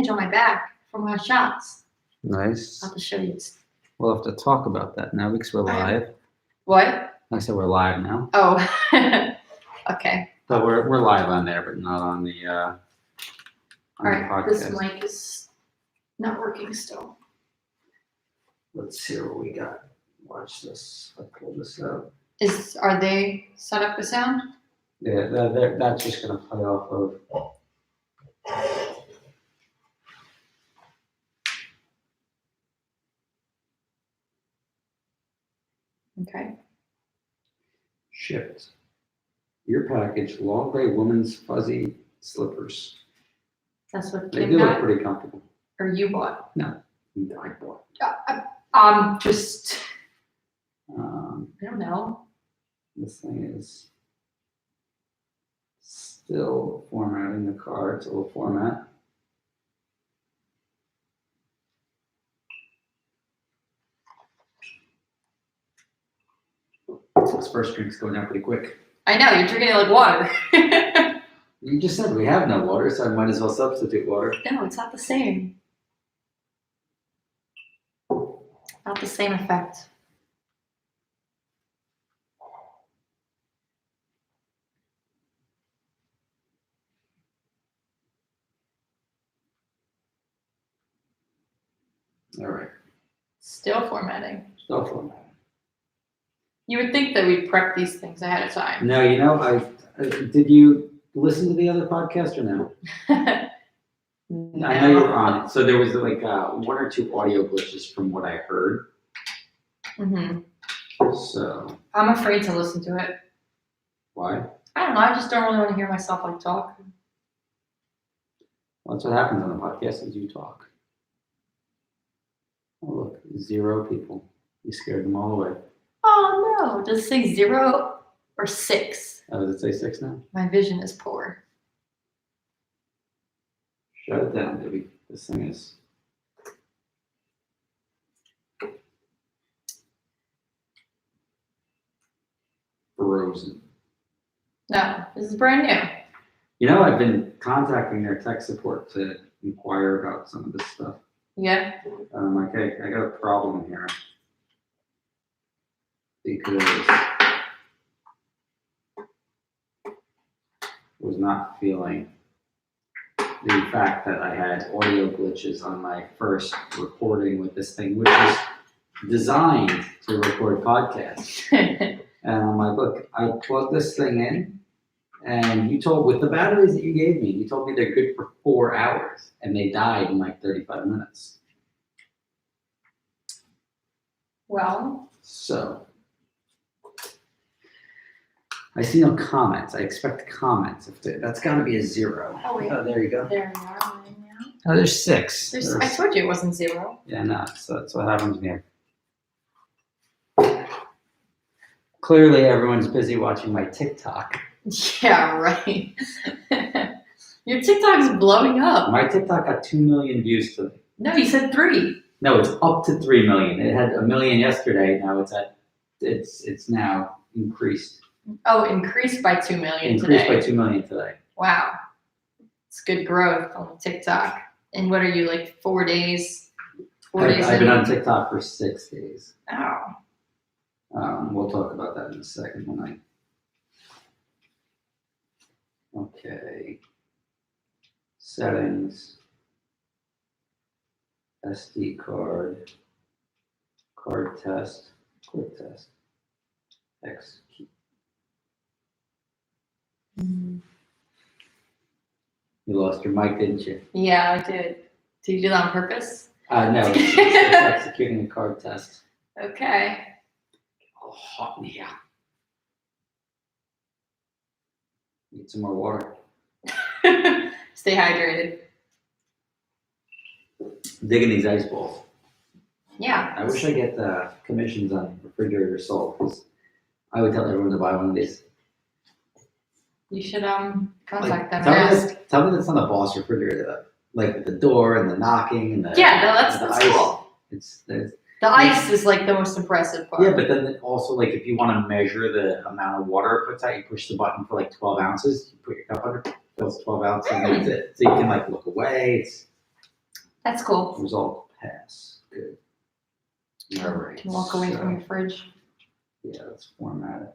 on my back from my shots. Nice. I'll have to show you. We'll have to talk about that now because we're live. What? I said we're live now. Oh, okay. But we're live on there, but not on the on All right, the this podcast. mic is not working still. Let's see what we got. Watch this. I'll pull this out. Are they set up with sound? Yeah, that's just gonna play off of. Okay. Shipped. Your package, long gray woman's fuzzy slippers. That's what They Kim do look got, pretty comfortable. or you bought? I bought. Just I don't know. This thing is still formatting the card. So we'll format. This first drink's going down pretty quick. I know you're drinking it like water. You just said we have no water, so I might as well substitute water. No, it's not the same. Not the same effect. All right. Still formatting. Still formatting. You would think that we'd prep these things ahead of time. No, you know, did you listen to the other podcast or no? No. I know you were on it. So there was like one or two audio glitches from what I heard. Mm-hmm. So I'm afraid to listen to it. why? I don't know. I just don't really want to hear myself like talk. Well, that's what happens on the podcast is you talk. Oh, look, 0 people. You scared them all away. Oh no! Does it say 0 or 6? Oh, does it say 6 now? My vision is poor. Shut it down, baby. This thing is. Frozen. No, this is brand new. You know, I've been contacting their tech support to inquire about some of this stuff. Yeah. I'm like, hey, I got a problem here. Because I was not feeling the fact that I had audio glitches on my first recording with this thing, which is designed to record podcasts. And I'm like, look, I plugged this thing in, and you told, with the batteries that you gave me, you told me they're good for 4 hours, and they died in like 35 minutes. Well, So, I see no comments. I expect comments. That's got to be a 0. Oh, wait. Oh, there you go. there you are right now. Oh, there's 6. I told you it wasn't 0. Yeah, no. So that's what happens here. Clearly, everyone's busy watching my TikTok. Yeah, right. Your TikTok's blowing up. My TikTok got 2 million views today. No, you said 3. No, it's up to 3 million. It had 1 million yesterday. Now it's now increased. Oh, increased by 2 million Increased today. by 2 million today. Wow. It's good growth on TikTok. And what are you, like 4 days? 4 days I've been in? on TikTok for 6 days. Oh. We'll talk about that in a second when okay. Settings. SD card. Card test. Quick test. Execute. Mm. You lost your mic, didn't you? Yeah, I did. Did you do that on purpose? No, it's executing a card test. Okay. Oh, hot in here. Need some more water. Stay hydrated. Digging these ice balls. Yeah. I wish I get the commissions on refrigerator salt because I would tell everyone to buy one of these. You should contact them and Tell ask. me that's not a Boss refrigerator though. Like the door and the knocking and the Yeah, no, that's ice. cool. It's The ice is like the most impressive part. yeah, but then also like if you want to measure the amount of water it puts out, you push the button for like 12 ounces. You put your cup under, fills 12 ounces, and that's it. So you can like look away. That's cool. Result pass. Good. All right. Can walk away so- from your fridge. Yeah, let's format it.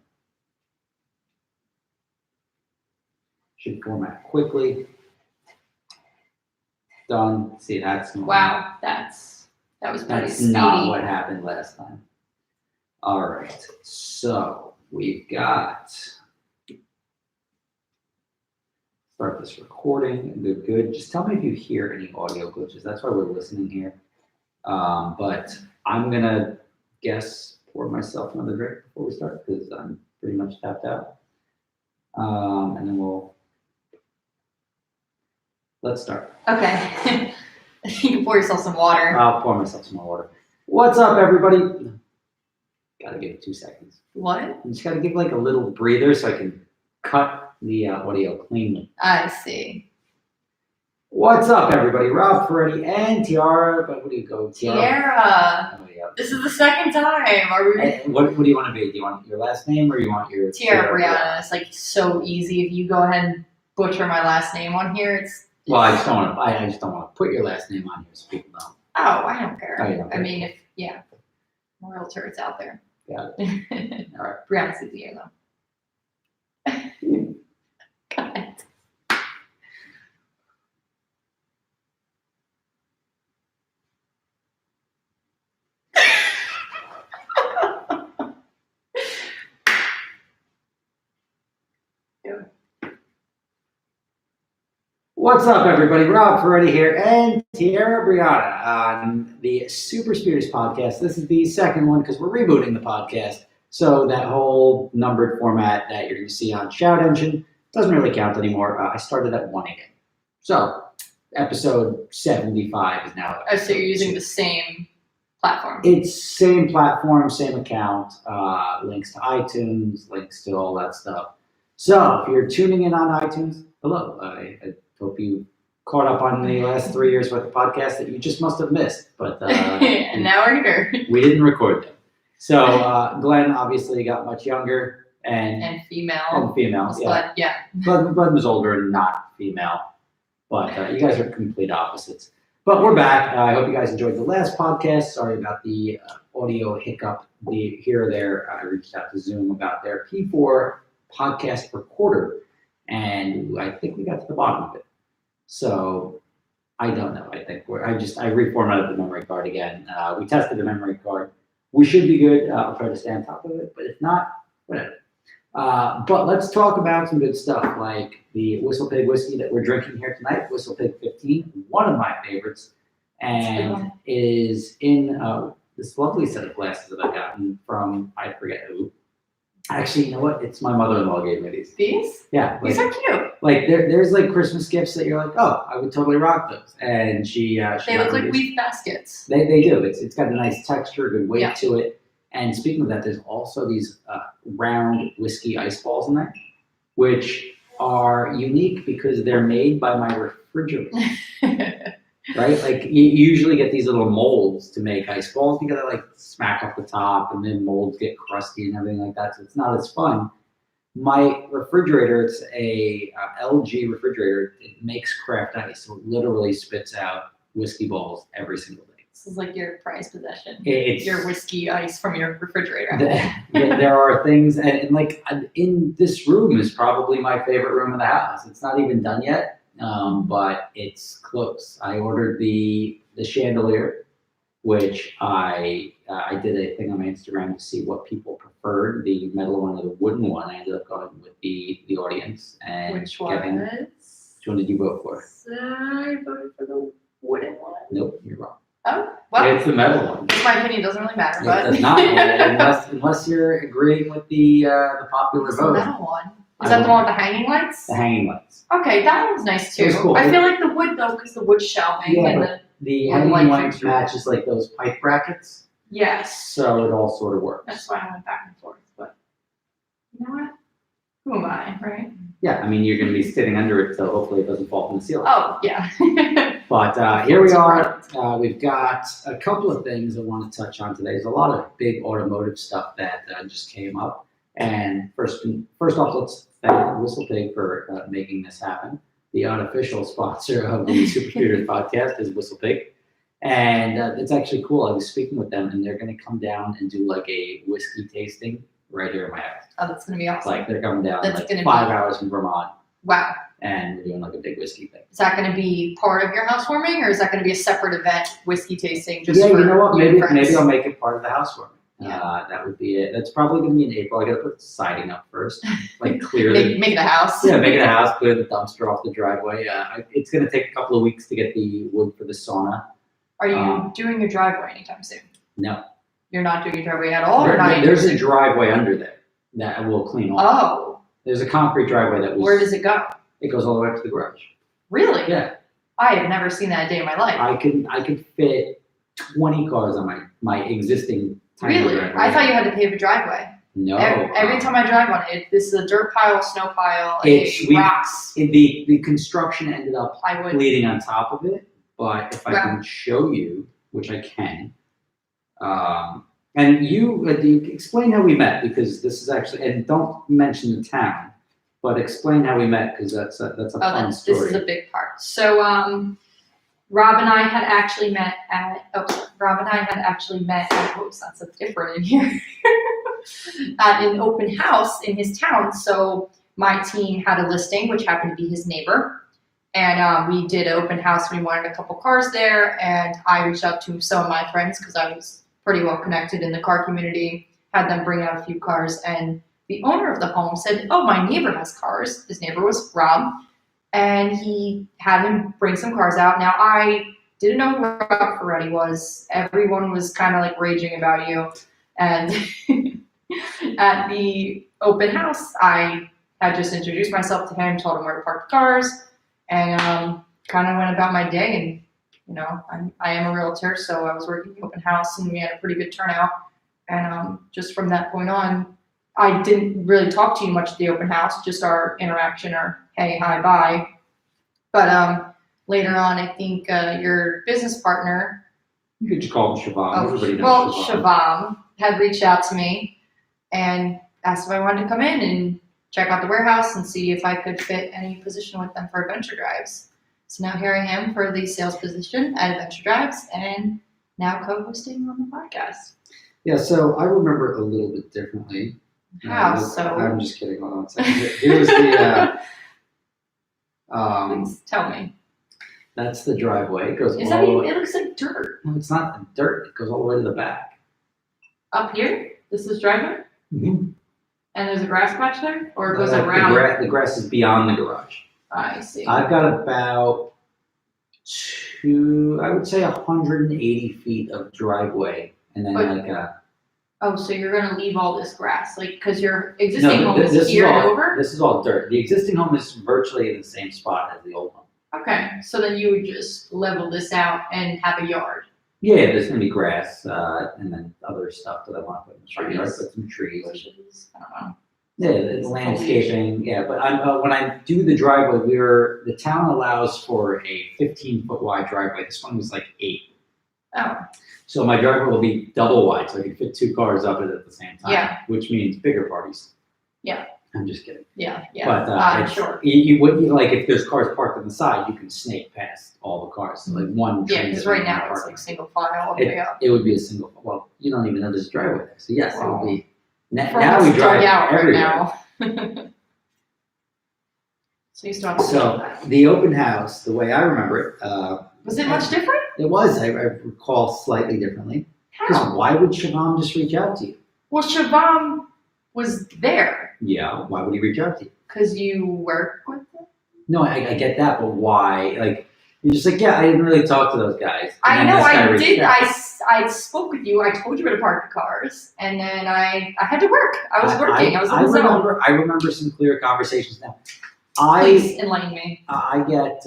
Should format quickly. Done. See, that's not, Wow, that was pretty that's speedy. not what happened last time. All right, so we've got start this recording. Good. Just tell me if you hear any audio glitches. That's why we're listening here. But I'm gonna guess pour myself another drink before we start because I'm pretty much tapped out. And then let's start. Okay. You can pour yourself some water. I'll pour myself some more water. What's up, everybody? Gotta give it 2 seconds. What? You just gotta give like a little breather so I can cut the audio cleanly. I see. What's up, everybody? Rob Ferretti and Tiara. But what do you go, Tiara. Oh, yeah. This is the second time. Are we? And what do you want to be? Do you want your last name or you want your Tiara Brianna. It's like so easy. If you go ahead and butcher my last name on here, it's. Well, I just don't want to. I just don't want to put your last name on here so people know. Oh, I don't care. Oh, you don't care. I mean, if more real turds out there. Got it. All right. Brianna's easier though. Got it. What's up, everybody? Rob Ferretti here and Tiara Brianna on the Super Spears podcast. This is the second one because we're rebooting the podcast. So that whole numbered format that you're going to see on Shout Engine doesn't really count anymore. I started at 1 again. So episode 75 is now. Oh, so you're using the same platform. It's same platform, same account, links to iTunes, links to all that stuff. So if you're tuning in on iTunes, hello. I hope you caught up on the last 3 years worth of podcasts that you just must have missed. But And now we're here. we didn't record them. So Glenn obviously got much younger and female. female. Yeah. But Glenn was older and not female. But you guys are complete opposites. But we're back. I hope you guys enjoyed the last podcast. Sorry about the audio hiccup here or there. I reached out to Zoom about their P4 podcast recorder, and I think we got to the bottom of it. So I don't know. I think I reformatted the memory card again. We tested the memory card. We should be good. I'll try to stay on top of it, but if not, whatever. But let's talk about some good stuff like the Whistle Pig whiskey that we're drinking here tonight, Whistle Pig 15, one of my favorites, and is in this lovely set of glasses that I've gotten from, I forget who. Actually, you know what? It's my mother-in-law gave me these. these? Yeah. These are cute. Like there's like Christmas gifts that you're like, oh, I would totally rock those. And she They got look me like these. wheat baskets. They do. It's got a nice texture, good weight Yeah. to it. And speaking of that, there's also these round whiskey ice balls in there, which are unique because they're made by my refrigerator. Right? Like you usually get these little molds to make ice balls. You gotta like smack off the top and then molds get crusty and everything like that. So it's not as fun. My refrigerator, it's a LG refrigerator. It makes craft ice. So it literally spits out whiskey balls every single day. This is like your prized possession. It's Your whiskey ice from your refrigerator. there are things, and like in this room is probably my favorite room in the house. It's not even done yet. But it's close. I ordered the chandelier, which I did a thing on my Instagram to see what people preferred, the metal one or the wooden one. I ended up going with the audience and Which one getting. is? Which one did you vote for? I voted for the wooden one. Nope, you're wrong. Oh, well, It's the metal one. my opinion doesn't really matter, It but does not, unless you're agreeing with the popular it's the vote. metal one. I Is that the don't- one with the hanging lights? The hanging lights. Okay, that one's nice too. It was cool. I feel like the wood though, because the wood shelving Yeah, and but the The Or hanging light one fixture. matches like those pipe brackets, yes, so it all sort of works. that's why I went back and forth. But you know what? Who am I, right? Yeah, I mean, you're going to be sitting under it, so hopefully it doesn't fall from the ceiling. Oh yeah. But here we are. We've got a couple of things I want to touch on today. There's a lot of big automotive stuff that just came up. And first off, let's thank Whistle Pig for making this happen. the unofficial sponsor of the Super Speeders podcast is Whistle Pig. And it's actually cool. I was speaking with them, and they're going to come down and do like a whiskey tasting right here in my house. Oh, that's gonna be awesome. Like they're coming down That's like gonna 5 be- hours from Vermont, Wow. and we're doing like a big whiskey thing. Is that gonna be part of your housewarming, or is that gonna be a separate event, whiskey tasting? Just Yeah, for you know what? you and Maybe friends? I'll make it part of the housewarming. Yeah. That would be it. That's probably going to be in April. I got to put the siding up first, like clearly. Make it a house. Yeah, make it a house, clear the dumpster off the driveway. It's going to take a couple of weeks to get the wood for the sauna. Are you doing your driveway anytime soon? No, You're not doing your driveway at all, or not? there's a driveway under there that I will clean off. Oh, There's a concrete driveway that was. where does it go? It goes all the way up to the garage. Really? Yeah, I have never seen that a day in my life. I could fit 20 cars on my existing tiny Really? driveway. I thought you had to pave a driveway. No. Every time I drive on it, this is a dirt pile, snow pile, We- rocks, the construction ended up plywood. bleeding on top of it, but if I Wow. can show you, which I can, and you explain how we met, because this is actually, and don't mention the town, but explain how we met, because that's a Oh, fun this story. is a big part. So, Rob and I had actually met at. Rob and I had actually met at. Oops, that's so different in here. At an open house in his town. So my team had a listing, which happened to be his neighbor, and we did an open house. We wanted a couple cars there, and I reached out to some of my friends because I was pretty well connected in the car community. Had them bring out a few cars, and the owner of the home said, "Oh, my neighbor has cars." His neighbor was Rob, and he had him bring some cars out. Now, I didn't know who Rob Ferretti was. Everyone was kind of like raging about you. And at the open house, I had just introduced myself to him, told him where to park the cars, and kind of went about my day. And, you know, I am a realtor, so I was working the open house, and we had a pretty good turnout. And just from that point on, I didn't really talk to you much at the open house, just our interaction or hey, hi, bye. But later on, I think your business partner, You could just call him Siobhan. Everybody knows well, Siobhan. Shavam, had reached out to me and asked if I wanted to come in and check out the warehouse and see if I could fit any position with them for Adventure Drives. So now here I am for the sales position at Adventure Drives and now co-hosting on the podcast. Yeah, so I remember it a little bit differently. How Look, so? I'm just kidding. Hold on a second. Here's the. Please tell me. That's the driveway. It goes Is all that the even, way. it looks like dirt. No, it's not dirt. It goes all the way to the back. Up here? This is driveway? Mm-hmm. And there's a grass patch there? Or it goes around? The grass is beyond the garage. I see. I've got about I would say 180 feet of driveway, and then But- like a. Oh, so you're gonna leave all this grass, like, cause your No, existing home this is is here and all. over? This is all dirt. The existing home is virtually in the same spot as the old home. Okay, so then you would just level this out and have a yard. Yeah, there's gonna be grass, and then other stuff that I want to put in the front yard. Trees. Put some trees. Bushes, I don't know. Yeah, it's landscaping. Yeah, but when I do the driveway, the town allows for a 15-foot wide driveway. This one was like 8. Oh, So my driveway will be double wide, so I can fit 2 cars up it at the same time. Yeah. Which means bigger parties. Yeah. I'm just kidding. yeah, But it's- sure. like if there's cars parked on the side, you can snake past all the cars. So like one. Yeah, train because is right in now the it's parking like single file all the way up. It would be a single. Well, you don't even know there's a driveway there. So yes, it would be. Now Front we is drive dug out everywhere. right now. So you still have to So the open house, the way I remember it, was it much different? it was. I recall slightly differently. Because How? why would Siobhan just reach out to you? Well, Shavam was there Yeah, why would he reach out to you? because you work with them. No, I get that, but why? Like you're just like, yeah, I didn't really talk to those guys. And I then know, this guy I reached did. out. I spoke with you. I told you where to park the cars, and then I had to work. I was working. I was in the zone. I remember some clear conversations now. Please enlighten me. I get,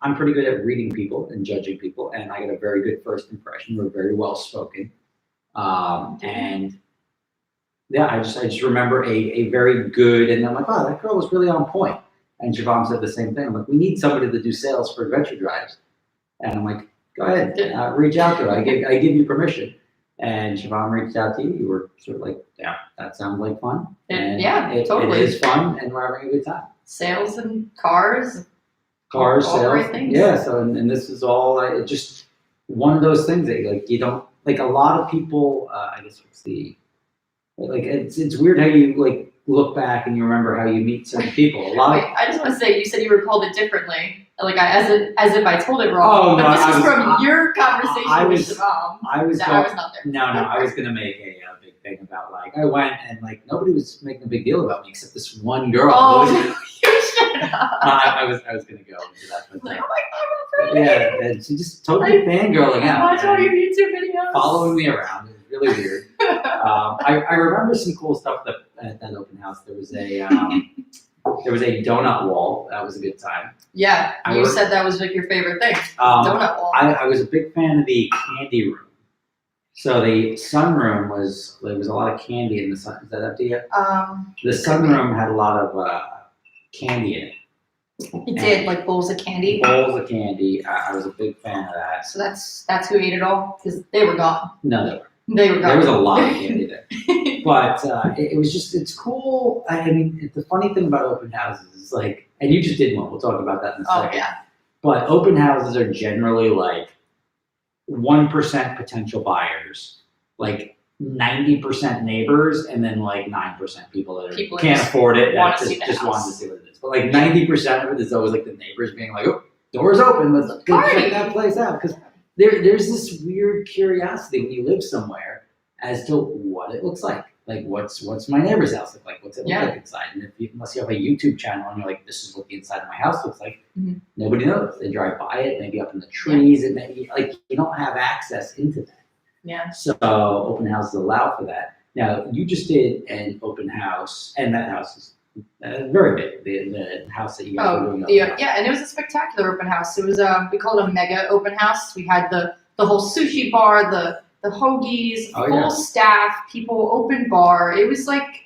I'm pretty good at reading people and judging people, and I get a very good first impression. We're very well spoken. And yeah, I just remember a very good, and I'm like, wow, that girl was really on point. And Siobhan said the same thing. I'm like, we need somebody to do sales for Adventure Drives. And I'm like, go ahead, reach out to her. I give you permission. And Siobhan reached out to you. You were sort of like, yeah, that sounds like fun. And Yeah, totally. It is fun, and we're having a good time. sales and cars. Cars, All sales. right things. Yeah, so and this is all just one of those things that like you don't like a lot of people. I guess what's the like it's weird how you like look back and you remember how you meet certain people. A lot Wait, of I just want to say you said you recalled it differently, like as if I told it wrong. Oh, no, but this I was was- from your conversation I with was- your mom. I was That I going, was not there. no, I was gonna make a big thing about like I went and like nobody was making a big deal about me except this one girl. Oh, you should have. I was gonna go into that, but Like, oh my God, I'm yeah, and she just totally fangirling I out. watch all and your YouTube videos. following me around. It was really weird. I remember some cool stuff at that open house. There was a donut wall. That was a good time. Yeah, I you were- said that was like your favorite thing. Um, Donut wall. I was a big fan of the candy room. So the sunroom there was a lot of candy in the sun. Is that up to you? The sunroom had a lot of candy in it. It did, like bowls of candy. Bowls of candy. I was a big fan of that. So that's who ate it all because they were gone. No, there were. They were gone. There was a lot of candy there. But it was just, it's cool. I mean, the funny thing about open houses is like, and you just did one, we'll talk about that in a Oh second. yeah. But open houses are generally like 1% potential buyers, like 90% neighbors, and then like 9% people that People can't just afford it, wanna that see the just house. wanted to see what it is. But like 90% of it is always like the neighbors being like, oh, doors open, let's go Party. check that place out. Because there's this weird curiosity when you live somewhere as to what it looks like. Like what's my neighbor's house look like? What's it look Yeah. like inside? And unless you have a YouTube channel and you're like, this is what the inside of my house looks like, Mhm. nobody knows. They drive by it, maybe up in the trees, it may be like you don't have access into that. Yeah. So open houses allow for that. Now you just did an open house, and that house is very big. The house that you guys were doing. Yeah, and it was a spectacular open house. It was we called it a mega open house. We had the whole sushi bar, the hoagies, Oh, full yeah. staff, people, open bar. It was like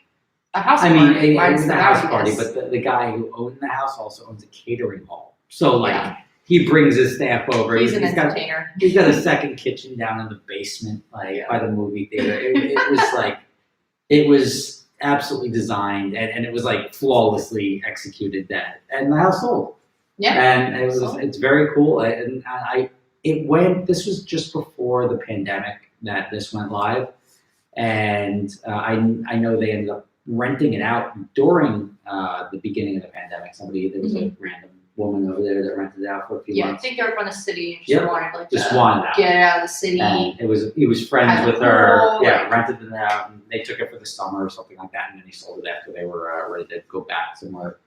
a house I party. mean, it minus was the a house rowdy party, guests. but the guy who owned the house also owns a catering hall. So like Yeah. he brings his staff over. He's an He's got entertainer. he's got a second kitchen down in the basement, like Yeah. by the movie theater. It was like it was absolutely designed and it was like flawlessly executed. And the house sold. Yeah. And it was Sold. it's very cool. This was just before the pandemic that this went live, and I know they ended up renting it out during the beginning of the pandemic. There was a random woman over there that rented it out for a few Yeah, I months. think they were from the city and just Yep. wanted like Just to wanted out. get out of the city. And he was friends Had a with her. pool, Yeah, like- rented it out, and they took it for the summer or something like that, and then he sold it after they were ready to go back somewhere.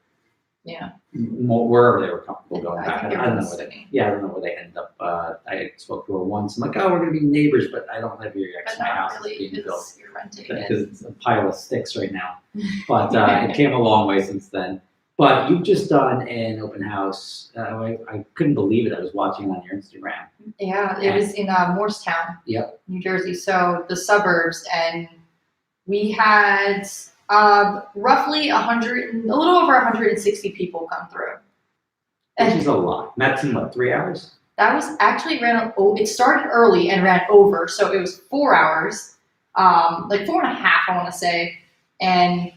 Yeah. Wherever they were comfortable going I back. think I they were don't from know the where they. city. Yeah, I don't know where they ended up. I spoke to her once. I'm like, oh, we're gonna be neighbors, but I don't live here yet. 'Cause But my not house is really, being built because you're renting it. because it's a pile of sticks right now. But it came a long way since then. But you've just done an open house. I couldn't believe it. I was watching on your Instagram. Yeah, it was in Morristown, Yep. New Jersey. So the suburbs, and we had roughly a little over 160 people come through. Which And is a lot. That's in what, 3 hours? that was actually it started early and ran over, so it was 4 hours, like 4.5, I want to say. And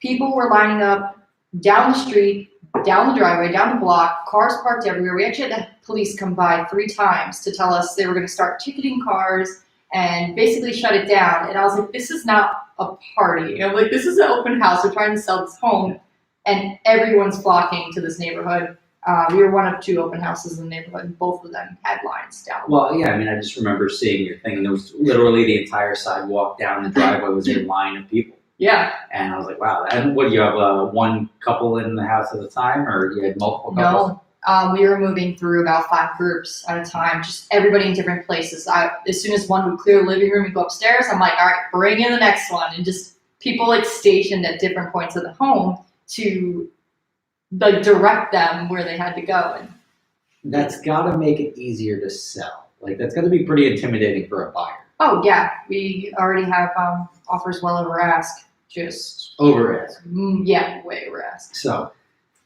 people were lining up down the street, down the driveway, down the block, cars parked everywhere. We actually had the police come by 3 times to tell us they were going to start ticketing cars and basically shut it down. And I was like, this is not a party. I'm like, this is an open house. We're trying to sell this home, and everyone's flocking to this neighborhood. We were one of 2 open houses in the neighborhood, and both of them had lines down. Well, yeah. I mean, I just remember seeing your thing, and there was literally the entire sidewalk down the driveway was a line of people. Yeah. And I was like, wow. And what do you have? One couple in the house at a time, or you had multiple couples? No, we were moving through about 5 groups at a time, just everybody in different places. As soon as one would clear the living room and go upstairs, I'm like, all right, bring in the next one. And just people like stationed at different points of the home to like direct them where they had to go. And That's got to make it easier to sell. Like that's got to be pretty intimidating for a buyer. oh yeah, we already have offers well over ask. Just Over it. yeah, way over ask. So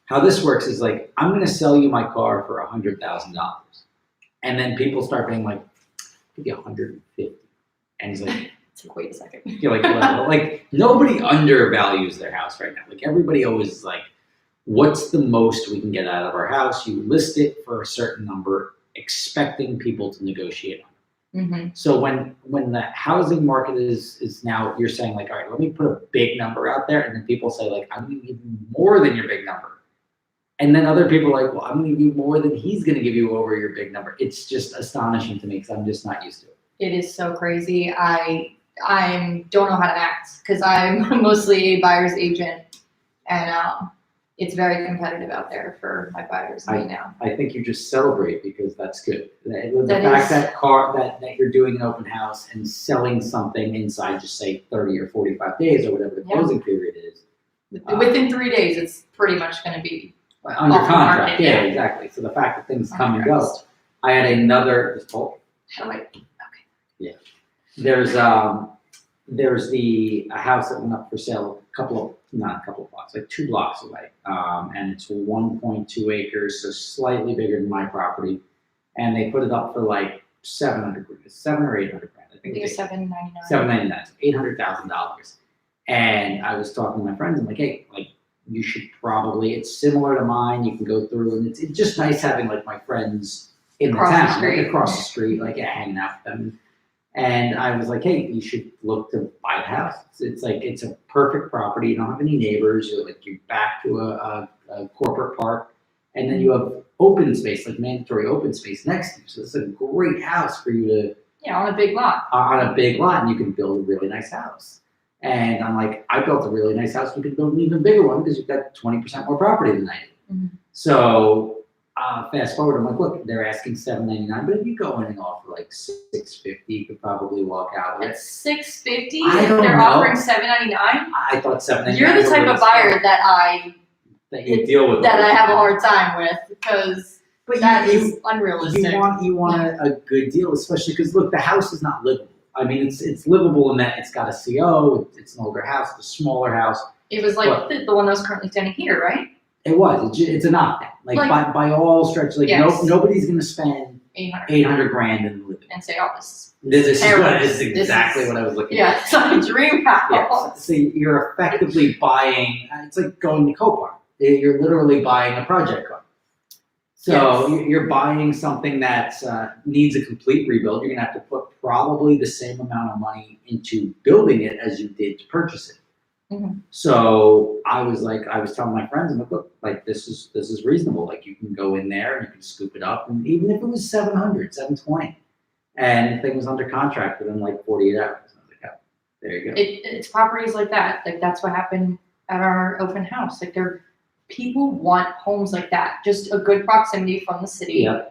how this works is like I'm going to sell you my car for $100,000, and then people start being like, "Give you 150," and he's like, It's like, wait a second. you're like, well, like nobody undervalues their house right now. Like everybody always is like, what's the most we can get out of our house? You list it for a certain number, expecting people to negotiate on it. Mm-hmm. So when the housing market is now, you're saying like, all right, let me put a big number out there, and then people say like, I'm going to give you more than your big number. And then other people are like, well, I'm going to give you more than he's going to give you over your big number. It's just astonishing to me because I'm just not used to it. It is so crazy. I don't know how to act because I'm mostly a buyer's agent, and it's very competitive out there for my buyers right now. I think you just celebrate because that's good. The That fact is- that you're doing an open house and selling something inside, just say 30 or 45 days or whatever the Yeah. closing period is. Within 3 days, it's pretty much going to be Under off the contract, market, yeah, yeah. exactly. So the fact that things come and go. contracts. I had another. How do I? There's a house that went up for sale not a couple of blocks, like 2 blocks away, and it's 1.2 acres, so slightly bigger than my property, and they put it up for like 700 grand, 7 or 800 grand. I I think think it's $7.99. $799, so $800,000. And I was talking to my friends. I'm like, hey, like you should probably. It's similar to mine. You can go through, and it's just nice having like my friends in Across the the town, street. like across the street, like hanging out with them. And I was like, hey, you should look to buy the house. It's like it's a perfect property. You don't have any neighbors. You're back to a corporate park, and then you have open space, like mandatory open space next to you. So it's a great house for you to Yeah, on a big lot. on a big lot, and you can build a really nice house. And I'm like, I built a really nice house. You can build an even bigger one because you've got 20% more property than I do. Mhm. So fast forward, I'm like, look, they're asking $799, but if you go in and offer like $650, you could probably walk out with it. It's $650. I don't They're know. offering $7.99. I thought $799. You're the type of buyer that you deal with. that all I the have a time. hard time with because But that you, is unrealistic. you want a good deal, especially because look, the house is not livable. I mean, it's livable in that it's got a CO. It's an older house, it's a smaller house. It was like What? the one that was currently standing here, right? It was. It's a knockdown. Like by all stretches, like Yes. nobody's gonna spend 800 $800 grand in living. and say, oh, this This is This exactly is- what I was looking yeah, at. it's my dream Yeah. house. So you're effectively buying. It's like going to Copart. You're literally buying a project car. So Yes. you're buying something that needs a complete rebuild. You're gonna have to put probably the same amount of money into building it as you did to purchase it. Mhm. So I was telling my friends, I'm like, look, like this is reasonable. Like you can go in there and you can scoop it up, and even if it was 700, 720, and the thing was under contract within like 48 hours, I was like, oh, there you go. It's properties like that. Like that's what happened at our open house. Like people want homes like that. Just a good proximity from the city, Yeah.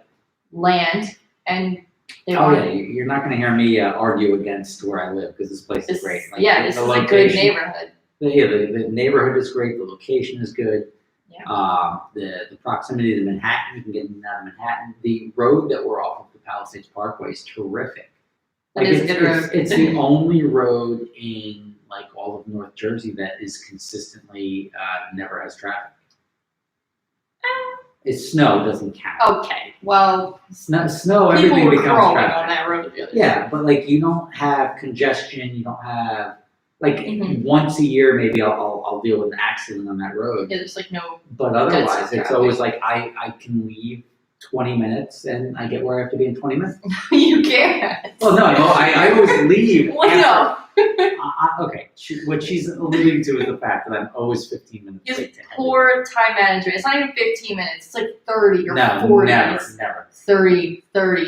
land, and they Oh want yeah, you're not going to hear me argue against where I live because this place is great. Like, this the is a good location- neighborhood. The neighborhood is great. The location is good. Yeah. The proximity to Manhattan, you can get in and out of Manhattan. The road that we're off of, the Palisades Parkway, is terrific. That is a it's, good road. It's the only road in like all of North Jersey that is consistently never has traffic. It's snow doesn't count. Okay, well, Snow, people everything were becomes crawling traffic. on that road the other day. Yeah, but like you don't have congestion. You don't have like Mhm. once a year maybe I'll deal with an accident on that road. Yeah, there's like no. But otherwise, That's it's traffic. always like I can leave 20 minutes and I get where I have to be in 20 minutes. You can't. Well, no, I always leave. Well, no. Okay, what she's alluding to is the fact that I'm always 15 minutes Just late to head. poor time management. It's not even 15 minutes. It's like 30 or No, 40 never, minutes. never. 30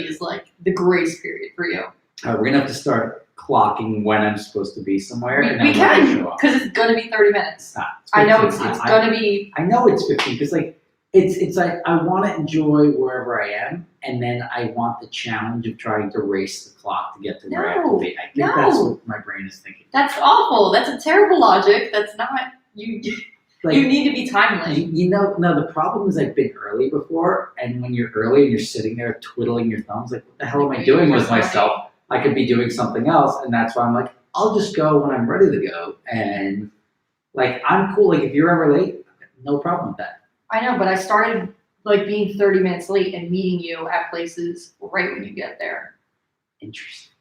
is like the grace period for you. We're gonna have to start clocking when I'm supposed to be somewhere. and We then when I can, show up. because it's gonna be 30 minutes. Nah, I know 15. it's gonna be. I know it's 15 because like it's like I want to enjoy wherever I am, and then I want the challenge of trying to race the clock to get to where I have to No, be. I think that's no. what my brain is thinking. That's awful. That's a terrible logic. That's not you. Like You need to be timely. you know, no. The problem is I've been early before, and when you're early and you're sitting there twiddling your thumbs, like what the hell am I doing with myself? I could be doing something else, and that's why I'm like, I'll just go when I'm ready to go, and like I'm cool. Like if you're ever late, no problem with that. I know, but I started like being 30 minutes late and meeting you at places right when you get there. Interesting.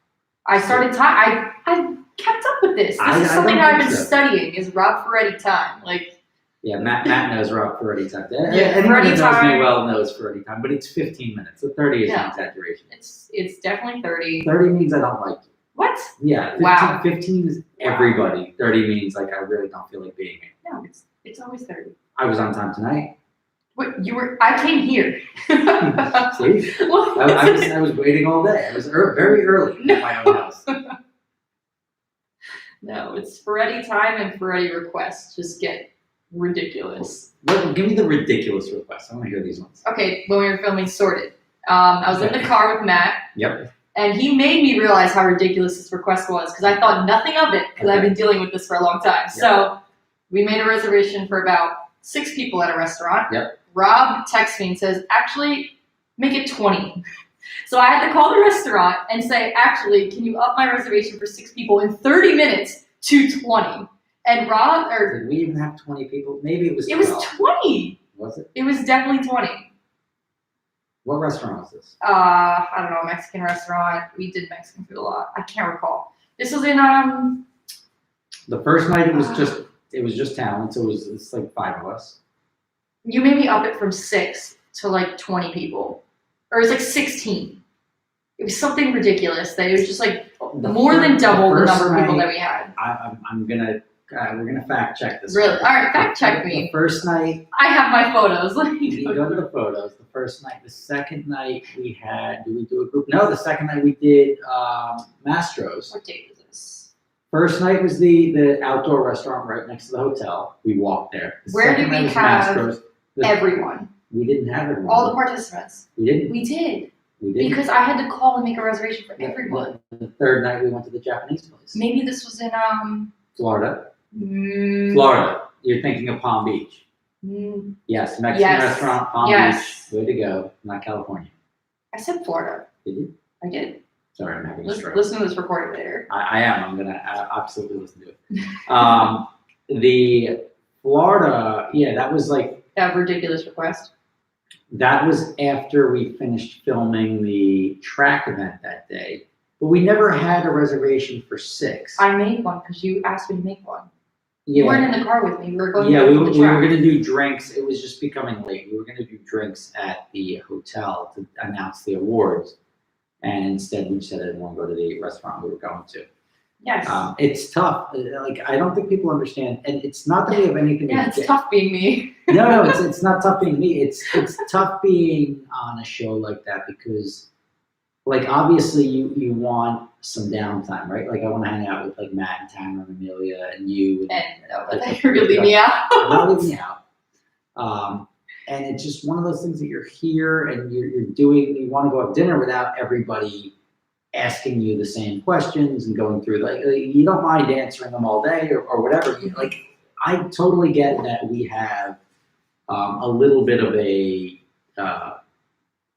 I started time. I kept up with this. This I is something don't I've think been so. studying. Is Rob Ferretti time? Like Yeah, Matt knows we're up for Ready Time. Yeah, Anyone Ready that knows me Time. well knows for Ready Time, but it's 15 minutes. So 30 is an Yeah. exaggeration. It's definitely 30. 30 means I don't like you. What? Yeah, 15, Wow. 15 is everybody. 30 means like I really don't feel like being here. No, it's always 30. I was on time tonight. What you were? I came here. See? Well, I was waiting all day. I was very early in my own house. No, it's Ferretti time and Ferretti requests just get ridiculous. Give me the ridiculous requests. I want to hear these ones. Okay, when we were filming Sorted, I was in the car with Matt, Yep. and he made me realize how ridiculous this request was because I thought nothing of it because I've been dealing with this for a long time. So we made a reservation for about 6 people at a restaurant. Yep. Rob texts me and says, actually, make it 20. So I had to call the restaurant and say, actually, can you up my reservation for 6 people in 30 minutes to 20? And Rob, Did we even have 20 people? Maybe it was 12. it was 20. Was it? It was definitely 20. What restaurant was this? I don't know, a Mexican restaurant. We did Mexican food a lot. I can't recall. This was in The first night it was just talent, so it's like 5 of us. you made me up it from 6 to like 20 people. Or it was like 16. It was something ridiculous that it was just like more than double the number of people that we had. We're gonna fact check this. Really? one. All right, fact check The me. first night, I have my photos. you go to the photos. The first night, the second night we had. Did we do a group? No, the second night we did Mastro's. What date was this? First night was the outdoor restaurant right next to the hotel. We walked there. The Where second did night we was have Mastro's. everyone? We didn't have everyone. All the participants. We didn't. We did. We didn't. Because I had to call and make a reservation for everyone. The third night we went to the Japanese place. Maybe this was in Florida. mm, Florida. You're thinking of Palm Beach. mm, Yes, Mexican Yes. restaurant, Palm Yes. Beach. Way to go. Not California. I said Florida. Did you? I did. Sorry, I'm having a stroke. Listen to this recording later. I am. I'm gonna absolutely listen to it. The Florida, yeah, that was like That ridiculous request. that was after we finished filming the track event that day. But we never had a reservation for 6. I made one because you asked me to make one. yeah. You weren't in the car with me. We were going Yeah, to we the were track. going to do drinks. It was just becoming late. We were going to do drinks at the hotel to announce the awards. And instead, we said I didn't want to go to the restaurant we were going to. Yes. It's tough. Like, I don't think people understand. And it's not that we have anything Yeah, it's tough being me. No, it's not tough being me. It's tough being on a show like that because, like, obviously you want some downtime, right? Like, I want to hang out with like Matt and Tamara and Amelia and you. But you're gonna leave me out. I'm not leaving you out. And it's just one of those things that you're here and you're doing. You want to go have dinner without everybody asking you the same questions and going through like you don't mind answering them all day or whatever. Like, I totally get that we have a little bit of a I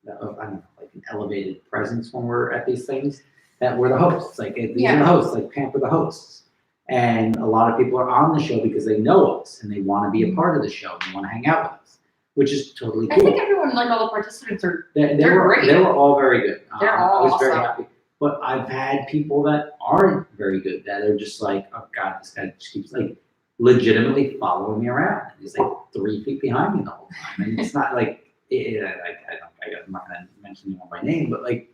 don't know, like an elevated presence when we're at these things. That we're the hosts, like these are the hosts, like pamper the hosts. And a lot of people are on the show because they know us and they want to be a part of the show and they want to hang out with us, which is totally I cool. think everyone, like all the participants, are They they're were, great. They were all very good. They're all I was very awesome. happy. But I've had people that aren't very good, that are just like, oh God, this guy just keeps like legitimately following me around. He's like 3 feet behind me the whole time. And it's not like, I'm not going to mention anyone by name, but like,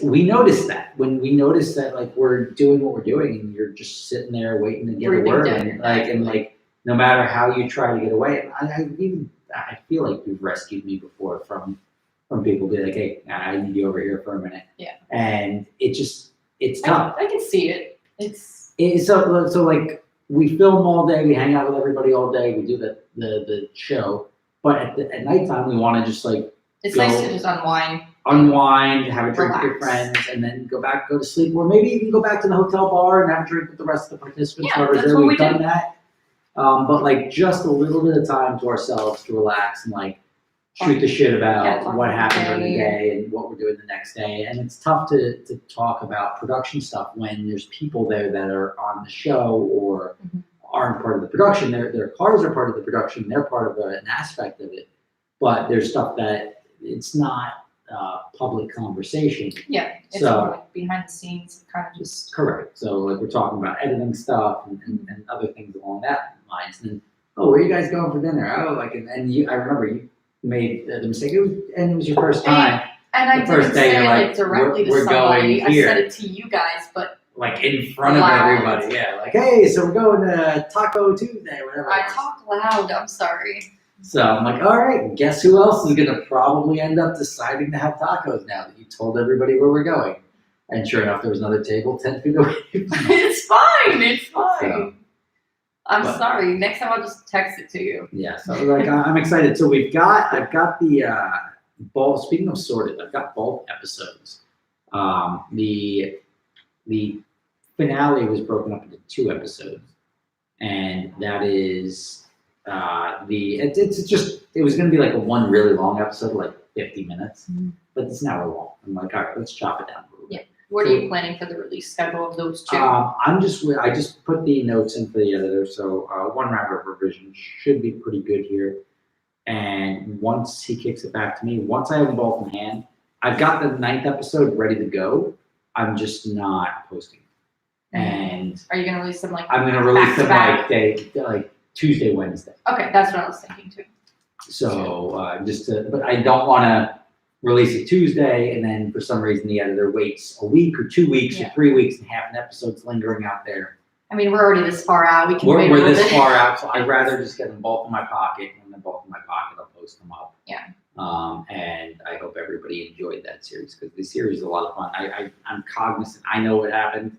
we noticed that when we noticed that like we're doing what we're doing and you're just sitting there waiting to get a Breathing word down and your neck. like no matter how you try to get away, I feel like you've rescued me before from people be like, hey, I need you over here for a minute. Yeah. And it's tough. I can see it. So like we film all day, we hang out with everybody all day, we do the show, but at nighttime we want to just like It's go nice to just unwind, have a drink with your Relax. friends, and then go to sleep, or maybe even go back to the hotel bar and have a drink with the rest of the participants. Yeah, whoever's that's there. what we We've done did. that, but like just a little bit of time to ourselves to relax and like shoot the shit about talk what about the happened during the day. day and what we're doing the next day. And it's tough to talk about production stuff when there's people there that are on the show or Mhm. aren't part of the production. Their cars are part of the production. They're part of an aspect of it, but there's stuff that it's not public conversation. Yeah, it's So- more like behind the scenes, kind of just. Correct. So like we're talking about editing stuff and other things along that lines. And then oh, where are you guys going for dinner? Oh, like, and you, I remember you made the mistake, and it was your first time. And I The first didn't day say you're it like, directly we're to somebody. going I here. said it to you guys, but Like in front of loud. everybody, yeah. Like, hey, so we're going to Taco Tuesday, whatever. I it was. talk loud. I'm sorry. So I'm like, all right, guess who else is gonna probably end up deciding to have tacos now that you told everybody where we're going? And sure enough, there was another table 10 feet away. It's fine. It's fine. So, I'm but- sorry. Next time I'll just text it to you. Yeah, so like I'm excited. So I've got the both. Speaking of sorted, I've got both episodes. The finale was broken up into 2 episodes, and that is it was going to be like a one really long episode, like 50 minutes, but it's an hour long. I'm like, all right, let's chop it down a little bit. What are you planning for the release schedule of those 2? I just put the notes in for the editor, so one round of revision should be pretty good here. And once he kicks it back to me, once I have them both in hand, I've got the 9th episode ready to go. I'm just not posting. And Are you going to release them like? I'm gonna release them Back like Tuesday, Wednesday. Okay, that's what I was thinking too. So but I don't want to release it Tuesday and then for some reason the editor waits a week or 2 weeks or Yeah. 3 weeks and have an episode's lingering out there. I mean, we're already this far out. We can wait a We're little this bit. far out, so I'd rather just get them both in my pocket. When they're both in my pocket, I'll post them up. Yeah. And I hope everybody enjoyed that series because the series is a lot of fun. I'm cognizant. I know what happened,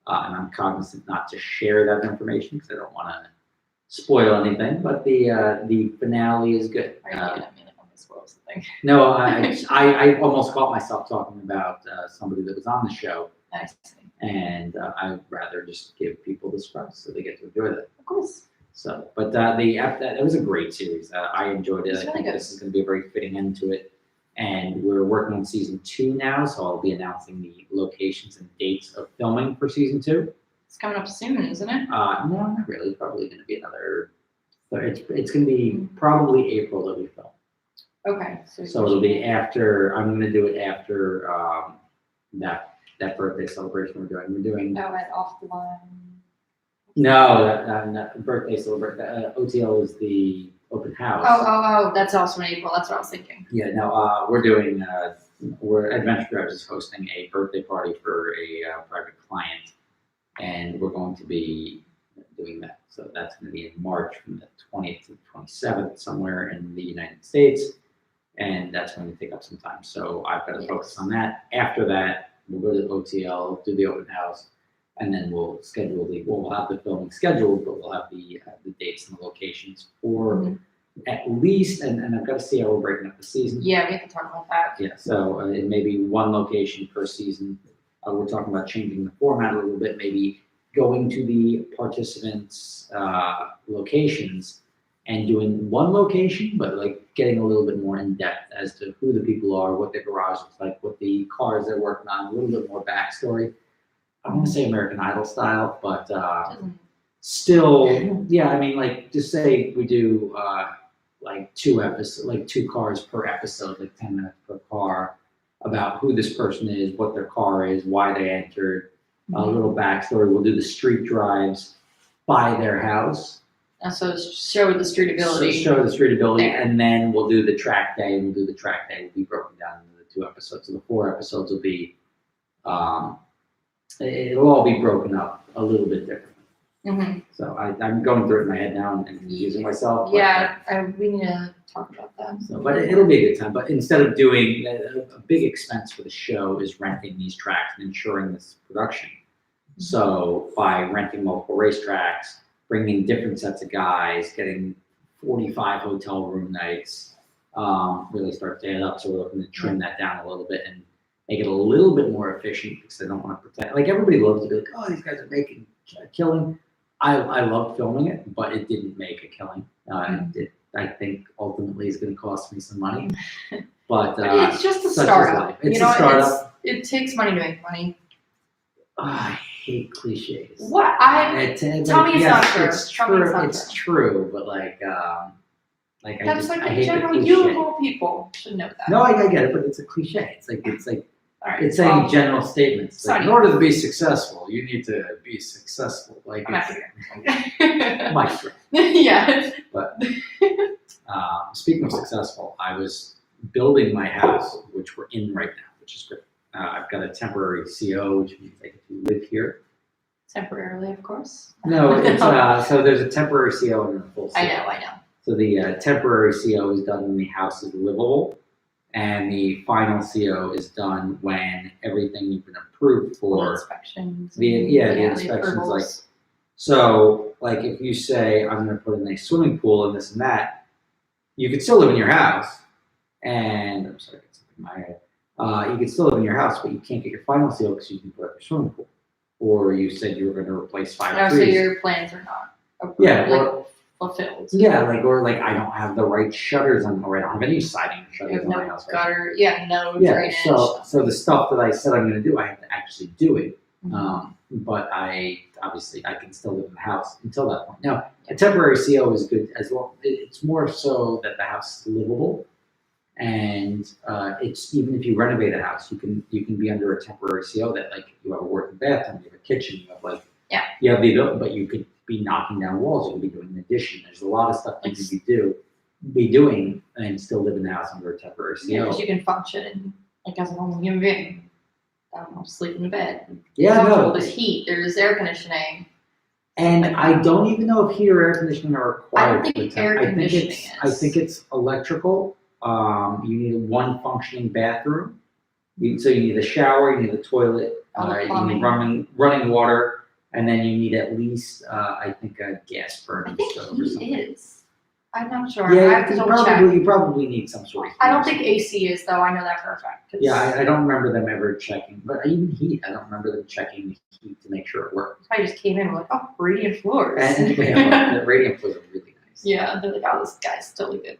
and I'm cognizant not to share that information because I don't want to spoil anything. But the finale is good. Are you looking at me like I'm going to spoil something? No, I almost caught myself talking about somebody that was on the show, Nice. and I'd rather just give people the surprise so they get to enjoy that. Of course. So, but that was a great series. I enjoyed it. It's I really think good. this is going to be a very fitting end to it. And we're working on season 2 now, so I'll be announcing the locations and dates of filming for season 2. It's coming up soon, isn't it? No, not really. Probably going to be another. It's going to be probably April that we film. Okay. So it'll be after. I'm going to do it after that birthday celebration we're doing. We're doing. No, at Off the Line. No, that birthday celebration. OTL is the open house. Oh, that's also in April. That's what I was thinking. Yeah, no, we're doing. We're Adventure Drives is hosting a birthday party for a private client, and we're going to be doing that. So that's going to be in March from the 20th to the 27th, somewhere in the United States, and that's going to take up some time. So I've got to focus on that. After that, we'll go to OTL, do the open house, and then we'll schedule we'll have the filming scheduled, but we'll have the dates and the locations for at least, and I've got to see how we're breaking up the season. Yeah, we have to talk about that. Yeah, so it may be one location per season. We're talking about changing the format a little bit, maybe going to the participants' locations and doing one location, but like getting a little bit more in depth as to who the people are, what their garage looks like, what the cars they're working on, a little bit more backstory. I want to say American Idol style, but still, yeah. I mean, like just say we do like 2 episodes, like 2 cars per episode, like 10 minutes per car, about who this person is, what their car is, why they entered, a little backstory. We'll do the street drives by their house. So show the street ability. So show the street ability, there. and then we'll do the track day. And we'll do the track day. Will be broken down into the 2 episodes. So the 4 episodes will be, it'll all be broken up a little bit differently. Mm-hmm. So I'm going through it in my head now and using myself. Yeah, we need to talk about that. So, but it'll be a good time. But instead of doing a big expense for the show is renting these tracks and ensuring this production. So by renting multiple racetracks, bringing different sets of guys, getting 45 hotel room nights, really start to add up. So we're looking to trim that down a little bit and make it a little bit more efficient because I don't want to pretend. Like everybody loves to be like, oh, these guys are making a killing. I love filming it, but it didn't make a killing. I think ultimately is going to cost me some money. But it's just a such is startup. life. It's you know, a startup. it takes money to make money. I hate cliches. What? Tell me it's not true. It's Tell me true. it's not It's true, but like That's I like hate in general, the you cliche. of all people should know that. No, I get it, but it's a cliche. It's like All right. It's saying well, general statements. Like, Sorry. in order to be successful, you need to be successful. Like, I'm out it's here. mic drop. Yeah. Speaking of successful, I was building my house, which we're in right now, which is great. I've got a temporary CO, which means I get to live here. Temporarily, of course. No, it's so there's a temporary CO and a full CO. I know. So the temporary CO is done when the house is livable, and the final CO is done when everything you've been approved The for. inspections. The inspections, approvals. So, like, if you say, I'm going to put in a swimming pool and this and that, you could still live in your house, and, I'm sorry, it's in my head. You could still live in your house, but you can't get your final seal because you can put up your swimming pool. Or you said you were going to replace 5 No, so trees. your plans are not Yeah, like, fulfilled. Yeah, like I don't have the right shutters on, or I don't have any siding You shutters have on my no house. Right? gutter, no Yeah, drainage. so the stuff that I said I'm going to do, I have to actually do it. Mhm. But I can still live in the house until that point. Now, a temporary CO is good as well. It's more so that the house is livable, and it's even if you renovate a house, you can be under a temporary CO that like you have a working bathroom, you have a kitchen, you have like you have the ability, but you could be knocking down walls, you could be doing an addition. There's a lot of stuff you could be doing, and still live in the house under a temporary CO. Yeah, because you can function like as a normal human being. I don't know, sleep in the bed. Yeah, no. There's heat. There's air conditioning. And I don't even know if heat or air conditioning are required. I don't think air conditioning is. I think it's electrical. You need one functioning bathroom. So you need a shower, you need a toilet, you need running water, and then you need at least, I think, a gas burner I think stove or something. heat is. I'm not sure. Yeah, I have to double check. you probably need some sort of heat. I don't think AC is though. I know that for a fact. Yeah, I don't remember them ever checking, but even heat, I don't remember them checking the heat to make sure it worked. I just came in and like, oh, radiant floors. And the radiant floors are really nice. Yeah, they're like, oh, this guy's totally good.